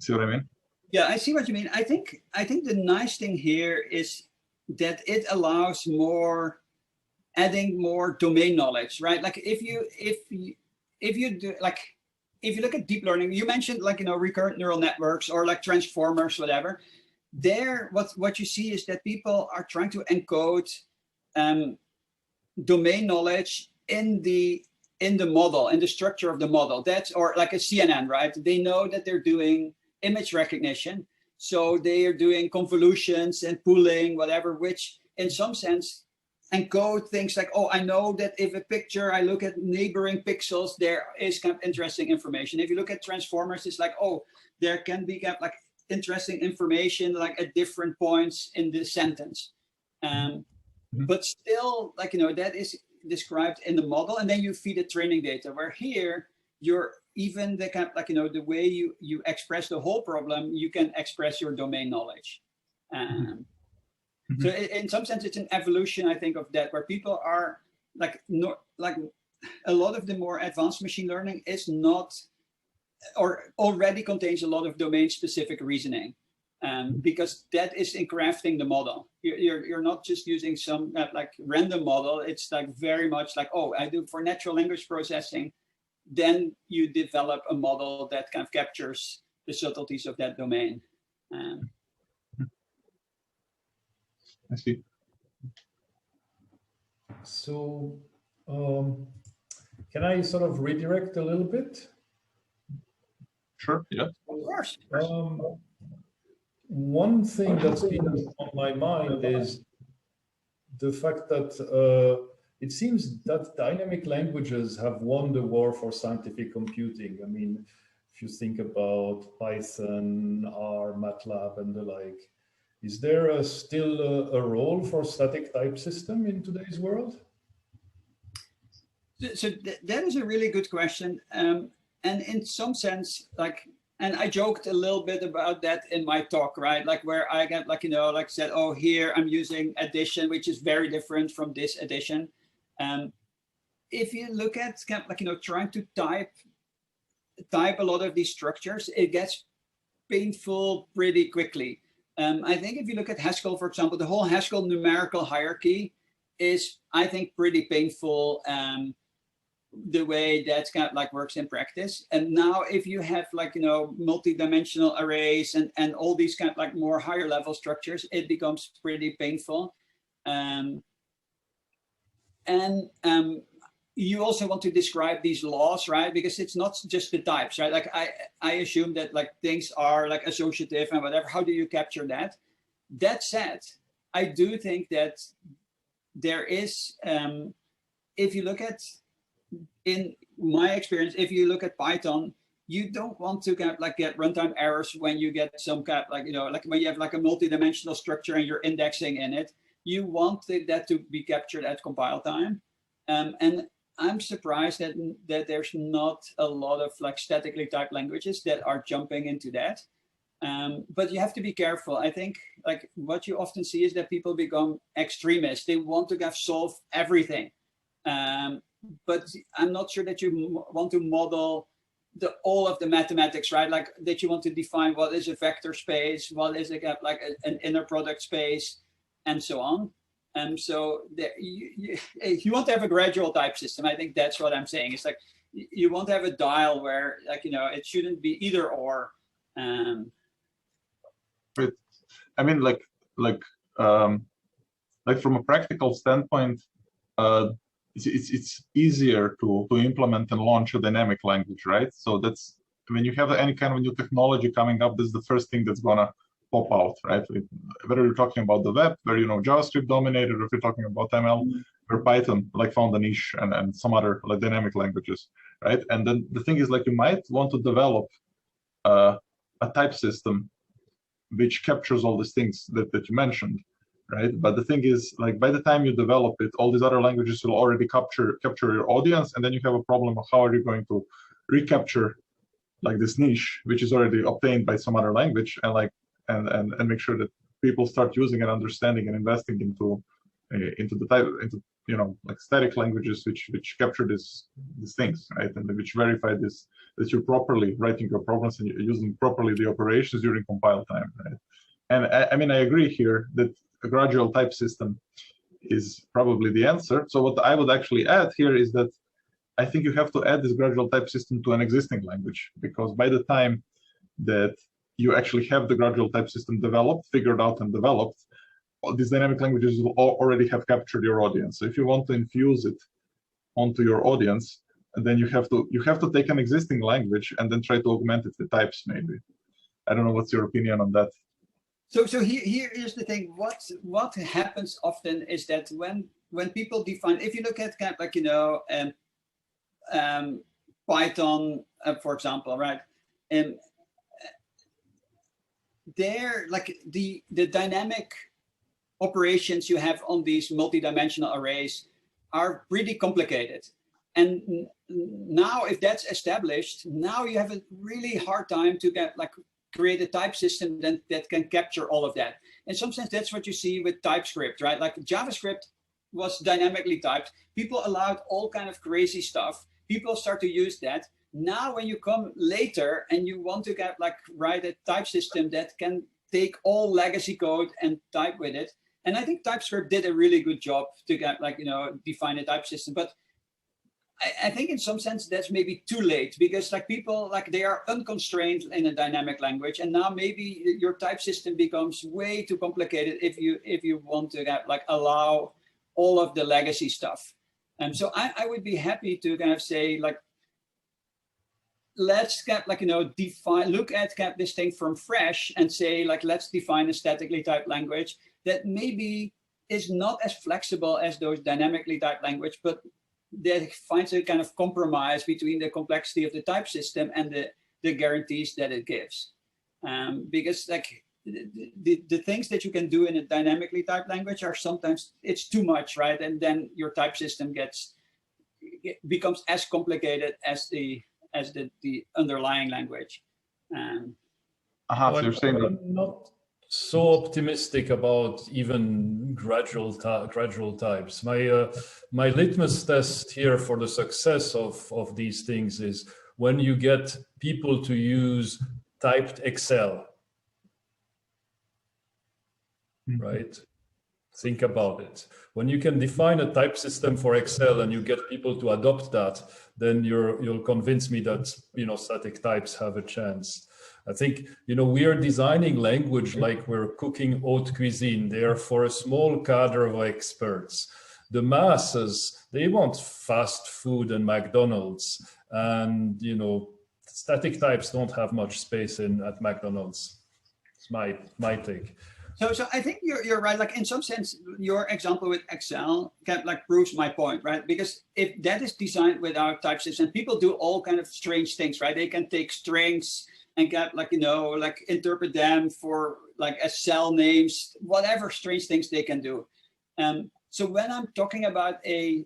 See what I mean? Yeah, I see what you mean. I think the nice thing here is that it allows adding more domain knowledge, right? Like if you look at deep learning, you mentioned like recurrent neural networks or like transformers, whatever. There, what you see is that people are trying to encode domain knowledge in the model, in the structure of the model. Or like a CNN, right? They know that they're doing image recognition, so they are doing convolutions and pooling, whatever, which in some sense encode things like, oh, I know that if a picture, I look at neighboring pixels, there is kind of interesting information. If you look at transformers, it's like, oh, there can be kind of like interesting information like at different points in the sentence. But still, like, you know, that is described in the model, and then you feed it training data, where here you're even the kind of like, you know, the way you express the whole problem, you can express your domain knowledge. So in some sense, it's an evolution, I think, of that, where people are like, like a lot of the more advanced machine learning is not, or already contains a lot of domain specific reasoning. Because that is in crafting the model. You're not just using some like random model. It's like very much like, oh, I do for natural language processing. Then you develop a model that kind of captures the subtleties of that domain. I see. So can I sort of redirect a little bit? Sure, yeah. Of course. One thing that's been on my mind is the fact that it seems that dynamic languages have won the war for scientific computing. I mean, if you think about Python, R, MATLAB, and the like, is there still a role for static type system in today's world? So that is a really good question. And in some sense, like, and I joked a little bit about that in my talk, right? Like where I get like, you know, like said, oh, here I'm using addition, which is very different from this addition. If you look at kind of like, you know, trying to type a lot of these structures, it gets painful pretty quickly. I think if you look at Haskell, for example, the whole Haskell numerical hierarchy is, I think, pretty painful. The way that's kind of like works in practice. And now if you have like, you know, multi-dimensional arrays and all these kind of like more higher level structures, it becomes pretty painful. You also want to describe these laws, right? Because it's not just the types, right? Like I assume that like things are like associative and whatever. How do you capture that? That said, I do think that there is, if you look at, in my experience, if you look at Python, you don't want to get runtime errors when you get some kind of like, you know, like when you have like a multi-dimensional structure and you're indexing in it. You want that to be captured at compile time. And I'm surprised that there's not a lot of like statically typed languages that are jumping into that. But you have to be careful. I think like what you often see is that people become extremists. They want to solve everything. But I'm not sure that you want to model all of the mathematics, right? Like that you want to define what is a vector space, what is like an inner product space, and so on. So you want to have a gradual type system. I think that's what I'm saying. It's like you want to have a dial where, like, you know, it shouldn't be either or. But I mean, like from a practical standpoint, it's easier to implement and launch a dynamic language, right? So that's when you have any kind of new technology coming up, this is the first thing that's gonna pop out, right? Whether you're talking about the web, where, you know, JavaScript dominated, or if you're talking about ML, where Python like found a niche, and some other like dynamic languages, right? And then the thing is, like, you might want to develop a type system which captures all these things that you mentioned, right? But the thing is, like, by the time you develop it, all these other languages will already capture your audience, and then you have a problem of how are you going to recapture like this niche, which is already obtained by some other language, and like and make sure that people start using and understanding and investing into the type, into, you know, like static languages which capture these things, right? And which verify this, that you're properly writing your programs and you're using properly the operations during compile time, right? And I mean, I agree here that a gradual type system is probably the answer. So what I would actually add here is that I think you have to add this gradual type system to an existing language, because by the time that you actually have the gradual type system developed, figured out and developed, these dynamic languages will already have captured your audience. So if you want to infuse it onto your audience, then you have to take an existing language and then try to augment it with types, maybe. I don't know, what's your opinion on that? So here is the thing. What happens often is that when when people define, if you look at kind of like, you know, Python, for example, right? And there, like the dynamic operations you have on these multidimensional arrays are pretty complicated. And now if that's established, now you have a really hard time to get like create a type system that can capture all of that. In some sense, that's what you see with TypeScript, right? Like JavaScript was dynamically typed. People allowed all kind of crazy stuff. People start to use that. Now, when you come later and you want to get like write a type system that can take all legacy code and type with it. And I think TypeScript did a really good job to get like, you know, define a type system. But I think in some sense that's maybe too late, because like people like they are unconstrained in a dynamic language, and now maybe your type system becomes way too complicated if you want to get like allow all of the legacy stuff. And so I would be happy to kind of say like, let's get like, you know, look at this thing from fresh and say like, let's define a statically typed language that maybe is not as flexible as those dynamically typed language, but that finds a kind of compromise between the complexity of the type system and the guarantees that it gives. Because like the things that you can do in a dynamically typed language are sometimes it's too much, right? And then your type system becomes as complicated as the underlying language. So you're saying I'm not so optimistic about even gradual types. My litmus test here for the success of these things is when you get people to use typed Excel, right? Think about it. When you can define a type system for Excel and you get people to adopt that, then you'll convince me that, you know, static types have a chance. I think, you know, we are designing language like we're cooking haute cuisine. They are for a small cadre of experts. The masses, they want fast food and McDonald's, and, you know, static types don't have much space at McDonald's. It's my take. So I think you're right. Like in some sense, your example with Excel kind of like proves my point, right? Because if that is designed without type system, people do all kind of strange things, right? They can take strings and get like, you know, like interpret them for like as cell names, whatever strange things they can do. So when I'm talking about a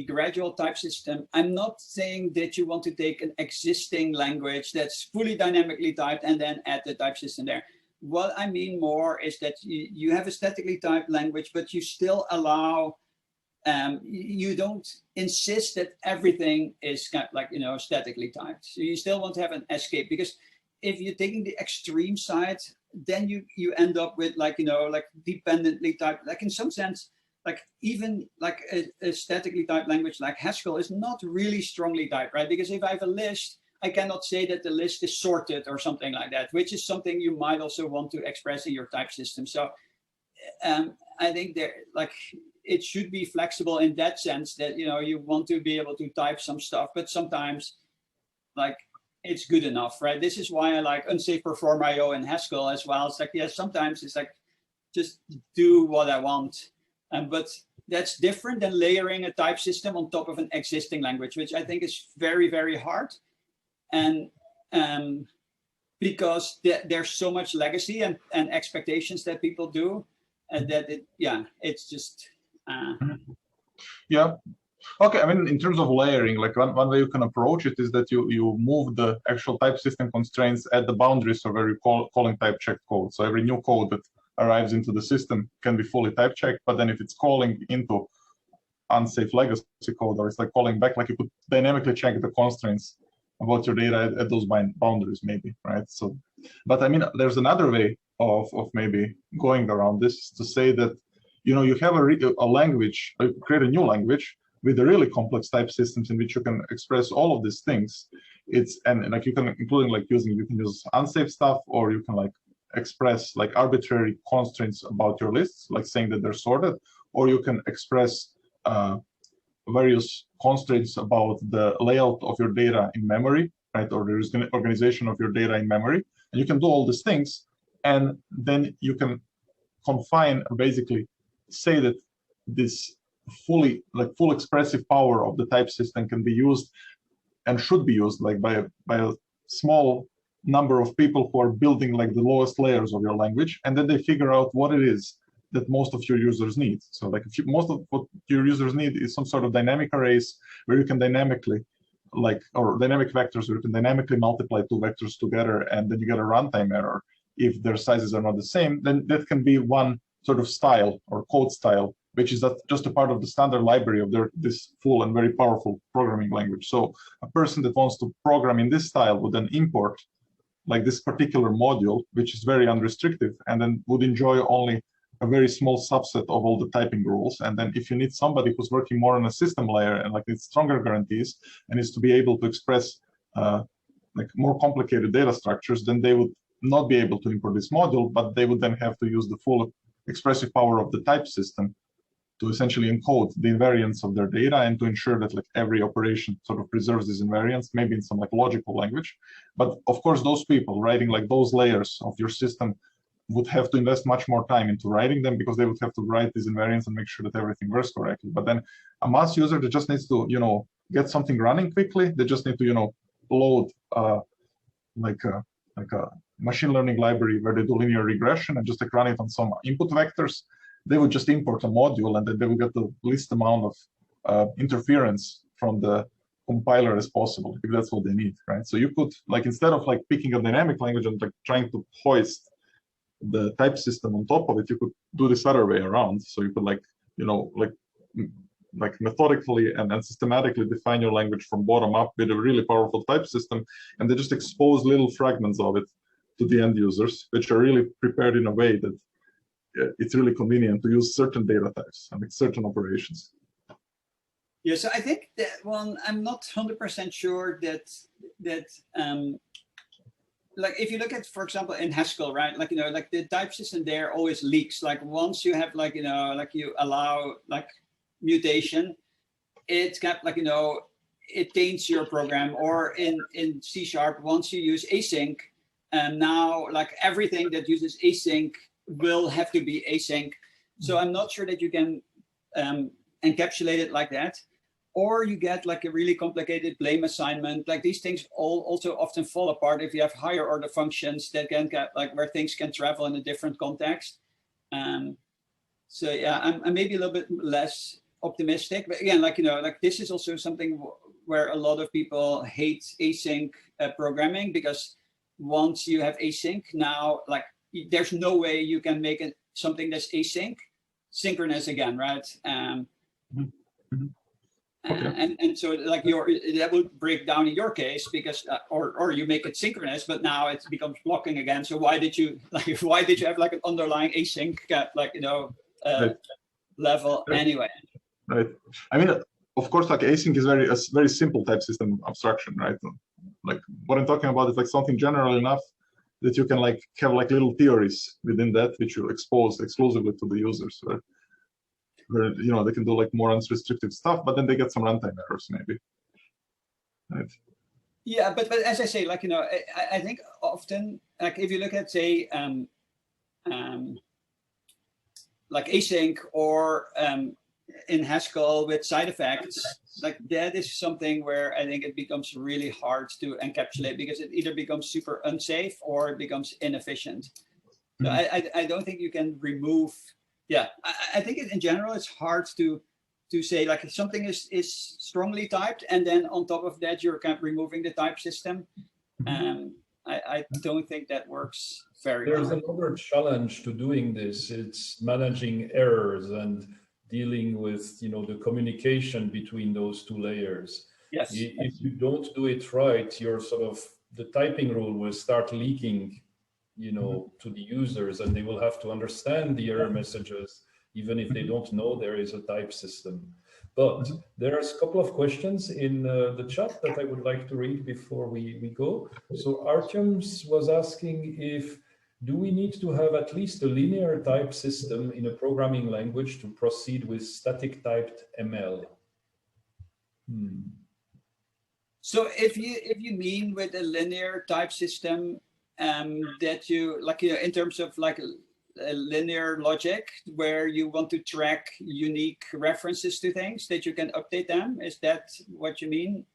gradual type system, I'm not saying that you want to take an existing language that's fully dynamically typed and then add the type system there. What I mean more is that you have a statically typed language, but you still allow, you don't insist that everything is kind of like, you know, statically typed. So you still want to have an escape, because if you're taking the extreme side, then you end up with like, you know, like dependently typed, like in some sense, like even like a statically typed language like Haskell is not really strongly typed, right? Because if I have a list, I cannot say that the list is sorted or something like that, which is something you might also want to express in your type system. So I think there, like, it should be flexible in that sense that, you know, you want to be able to type some stuff, but sometimes like it's good enough, right? This is why I like unsafe perform IO in Haskell as well. It's like, yeah, sometimes it's like, just do what I want. But that's different than layering a type system on top of an existing language, which I think is very, very hard. And because there's so much legacy and expectations that people do, that it's just. Yeah. Okay. I mean, in terms of layering, like one way you can approach it is that you move the actual type system constraints at the boundaries of every calling type check code. So every new code that arrives into the system can be fully type checked, but then if it's calling into unsafe legacy code, or it's like calling back, like you could dynamically check the constraints about your data at those boundaries, maybe, right? So, but I mean, there's another way of maybe going around this, to say that, you know, you have a language, create a new language with a really complex type systems in which you can express all of these things. And like you can, including like you can use unsafe stuff, or you can like express like arbitrary constraints about your lists, like saying that they're sorted, or you can express various constraints about the layout of your data in memory, right? Or the organization of your data in memory. And you can do all these things, and then you can confine, basically say that this full expressive power of the type system can be used and should be used like by a small number of people who are building like the lowest layers of your language, and then they figure out what it is that most of your users need. So like most of what your users need is some sort of dynamic arrays where you can dynamically or dynamic vectors where you can dynamically multiply two vectors together, and then you get a runtime error if their sizes are not the same. Then that can be one sort of style or code style, which is just a part of the standard library of this full and very powerful programming language. So a person that wants to program in this style would then import like this particular module, which is very unrestricted, and then would enjoy only a very small subset of all the typing rules. And then if you need somebody who's working more on a system layer and like needs stronger guarantees and is to be able to express like more complicated data structures, then they would not be able to import this module, but they would then have to use the full expressive power of the type system to essentially encode the invariants of their data and to ensure that like every operation sort of preserves these invariants, maybe in some like logical language. But of course, those people writing like those layers of your system would have to invest much more time into writing them, because they would have to write these invariants and make sure that everything works correctly. But then a mass user that just needs to, get something running quickly, they just need to, load like a machine learning library where they do linear regression and just like run it on some input vectors. They would just import a module, and then they would get the least amount of interference from the compiler as possible, if that's what they need, right? So you could, like, instead of like picking a dynamic language and like trying to hoist the type system on top of it, you could do this other way around. So you could like methodically and systematically define your language from bottom up with a really powerful type system, and they just expose little fragments of it to the end users, which are really prepared in a way that it's really convenient to use certain data types and like certain operations. Yeah, so I think that one, I'm not 100% sure that like if you look at, for example, in Haskell, right? Like, like the type system there always leaks. Like once you have like, like you allow like mutation, it's got like, it taints your program. Or in C#, once you use async, and now like everything that uses async will have to be async. So I'm not sure that you can encapsulate it like that. Or you get like a really complicated blame assignment. Like these things also often fall apart if you have higher order functions that can get like where things can travel in a different context. So yeah, I'm maybe a little bit less optimistic, but again, like, like this is also something where a lot of people hate async programming, because once you have async, now like there's no way you can make it something that's async synchronous again, right? Okay. And so like that would break down in your case, because or you make it synchronous, but now it becomes blocking again. So why did you have like an underlying async like right. level anyway? Right. I mean, of course, like async is a very simple type system abstraction, right? Like what I'm talking about is like something general enough that you can like have like little theories within that which you expose exclusively to the users, right? Where they can do like more unrestricted stuff, but then they get some runtime errors maybe. Right. Yeah, but as I say, like I think often, like if you look at say like async or in Haskell with side effects, like that is something where I think it becomes really hard to encapsulate, because it either becomes super unsafe or it becomes inefficient. So I don't think you can remove. Yeah, I think in general it's hard to say like something is strongly typed, and then on top of that you're kind of removing the type system. I don't think that works very well. There's another challenge to doing this. It's managing errors and dealing with the communication between those two layers. Yes. If you don't do it right, the typing rule will start leaking to the users, and they will have to understand the error messages, even if they don't know there is a type system. But there's a couple of questions in the chat that I would like to read before we go. So Artyom's was asking do we need to have at least a linear type system in a programming language to proceed with static typed ML? So if you mean with a linear type system, that you like in terms of like linear logic where you want to track unique references to things that you can update them. Is that what you mean?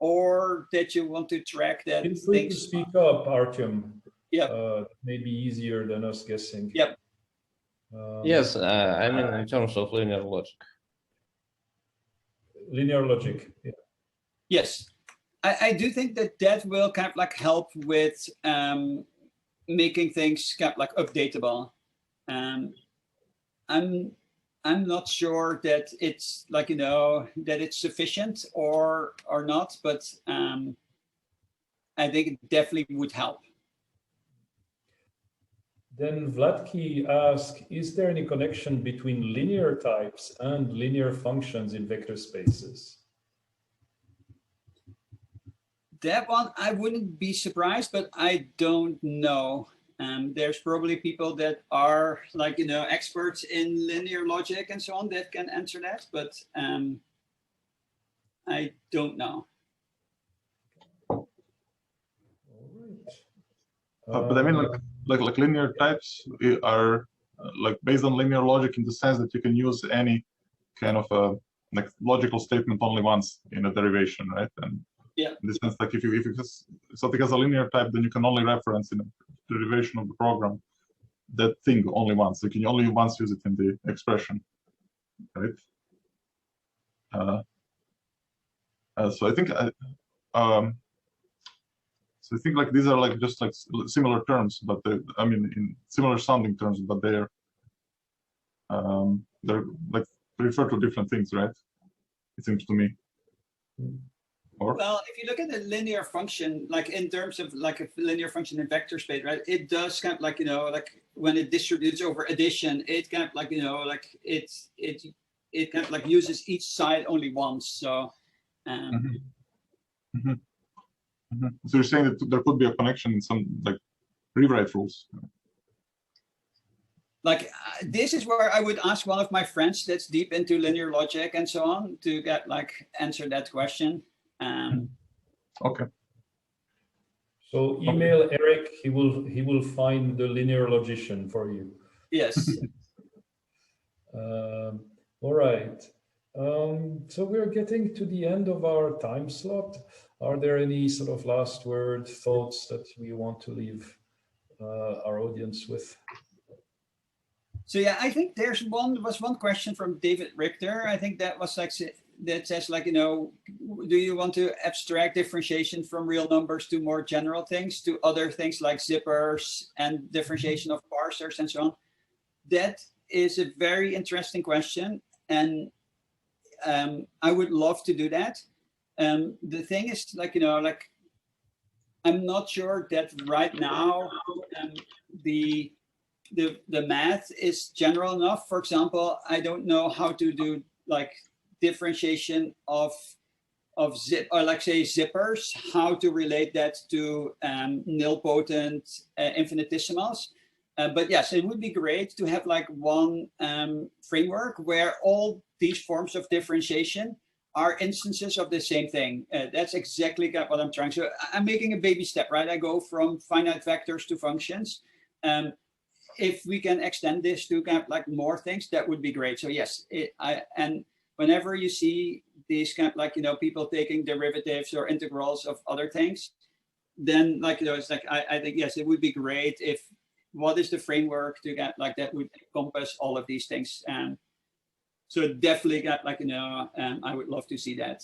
Or that you want to track that Feel free to speak up, Artyom. Yeah. Maybe easier than us guessing. Yep. Yes, I mean in terms of linear logic. Linear logic. Yeah. Yes, I do think that that will kind of like help with making things kind of like updatable. I'm not sure that it's like, you know, that it's sufficient or not, but I think it definitely would help. Then Vladki asks, is there any connection between linear types and linear functions in vector spaces? That one, I wouldn't be surprised, but I don't know. There's probably people that are like, you know, experts in linear logic and so on that can answer that, but I don't know. All right. But I mean, like linear types are like based on linear logic in the sense that you can use any kind of like logical statement only once in a derivation, right? And yeah, in the sense, like if something has a linear type, then you can only reference in a derivation of the program that thing only once. You can only once use it in the expression, right? So I think so I think like these are like just like similar terms, but I mean in similar sounding terms, but they're like refer to different things, right? It seems to me. Or? Well, if you look at the linear function, like in terms of like a linear function in vector space, right? It does kind of like, you know, like when it distributes over addition, it kind of like, you know, like it kind of like uses each side only once. So. So you're saying that there could be a connection in some like rewrite rules. Like this is where I would ask one of my friends that's deep into linear logic and so on to get like answer that question. Okay. So email Eric. He will find the linear logician for you. Yes. All right. So we're getting to the end of our time slot. Are there any sort of last word thoughts that we want to leave our audience with? So yeah, I think there was one question from David Richter. I think that was like, that says like, you know, do you want to abstract differentiation from real numbers to more general things, to other things like zippers and differentiation of parsers and so on? That is a very interesting question. And I would love to do that. The thing is like, you know, like, I'm not sure that right now the math is general enough. For example, I don't know how to do like differentiation of zip, or like say zippers, how to relate that to nilpotent infinitesimals. But yes, it would be great to have like one framework where all these forms of differentiation are instances of the same thing. That's exactly what I'm trying. So I'm making a baby step, right? I go from finite vectors to functions. If we can extend this to kind of like more things, that would be great. So yes, and whenever you see these kind of like, you know, people taking derivatives or integrals of other things, then like, you know, it's like, I think, yes, it would be great if, what is the framework to get like that would encompass all of these things. So definitely got like, you know, I would love to see that.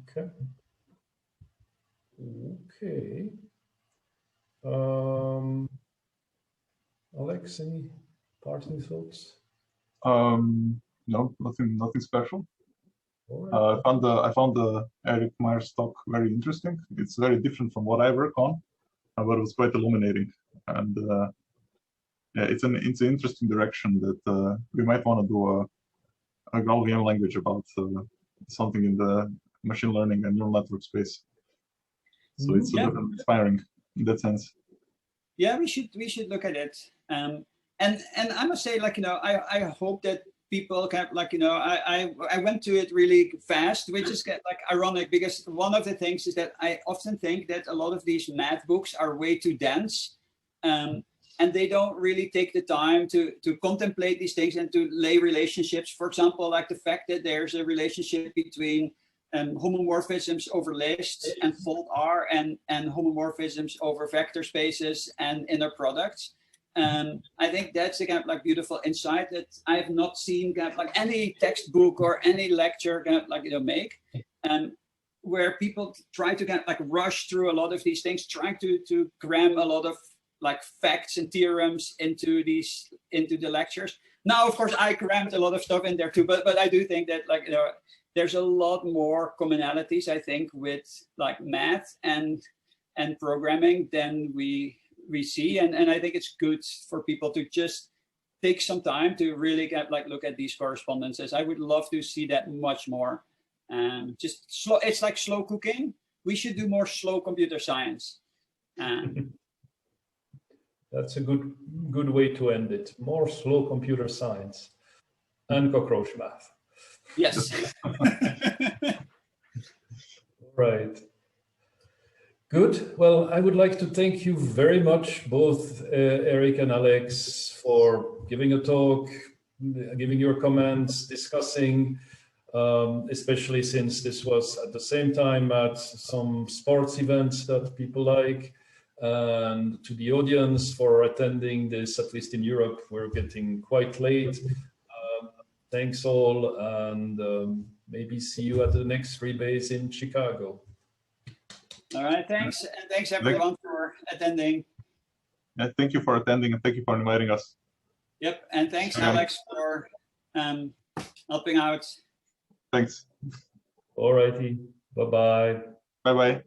Okay. Okay. Alex, any parting thoughts? No, nothing special. Right. I found the Eric Meier's talk very interesting. It's very different from what I work on, but it was quite illuminating. And yeah, it's an interesting direction that we might want to do a Lagrangian language about something in the machine learning and neural network space. So it's definitely inspiring in that sense. Yeah, we should look at it. And I must say, like, you know, I hope that people kind of like, you know, I went to it really fast, which is kind of like ironic, because one of the things is that I often think that a lot of these math books are way too dense, and they don't really take the time to contemplate these things and to lay relationships. For example, like the fact that there's a relationship between homomorphisms over lists and fold R and homomorphisms over vector spaces and inner products. I think that's a kind of like beautiful insight that I have not seen kind of like any textbook or any lecture kind of like, you know, make, where people try to kind of like rush through a lot of these things, trying to cram a lot of like facts and theorems into the lectures. Now, of course, I crammed a lot of stuff in there too, but I do think that, like, you know, there's a lot more commonalities, I think, with like math and programming than we see, and I think it's good for people to just take some time to really get like look at these correspondences. I would love to see that much more. Just slow. It's like slow cooking. We should do more slow computer science. That's a good way to end it. More slow computer science and cockroach math. Yes. Right. Good. Well, I would like to thank you very much, both Eric and Alex, for giving a talk, giving your comments, discussing, especially since this was at the same time at some sports events that people like, and to the audience for attending this, at least in Europe. We're getting quite late. Thanks all, and maybe see you at the next Rebase in Chicago. All right, thanks. And thanks everyone for attending. Yeah, thank you for attending, and thank you for inviting us. Yep, and thanks Alex for helping out. Thanks. All righty. Bye-bye. Bye-bye.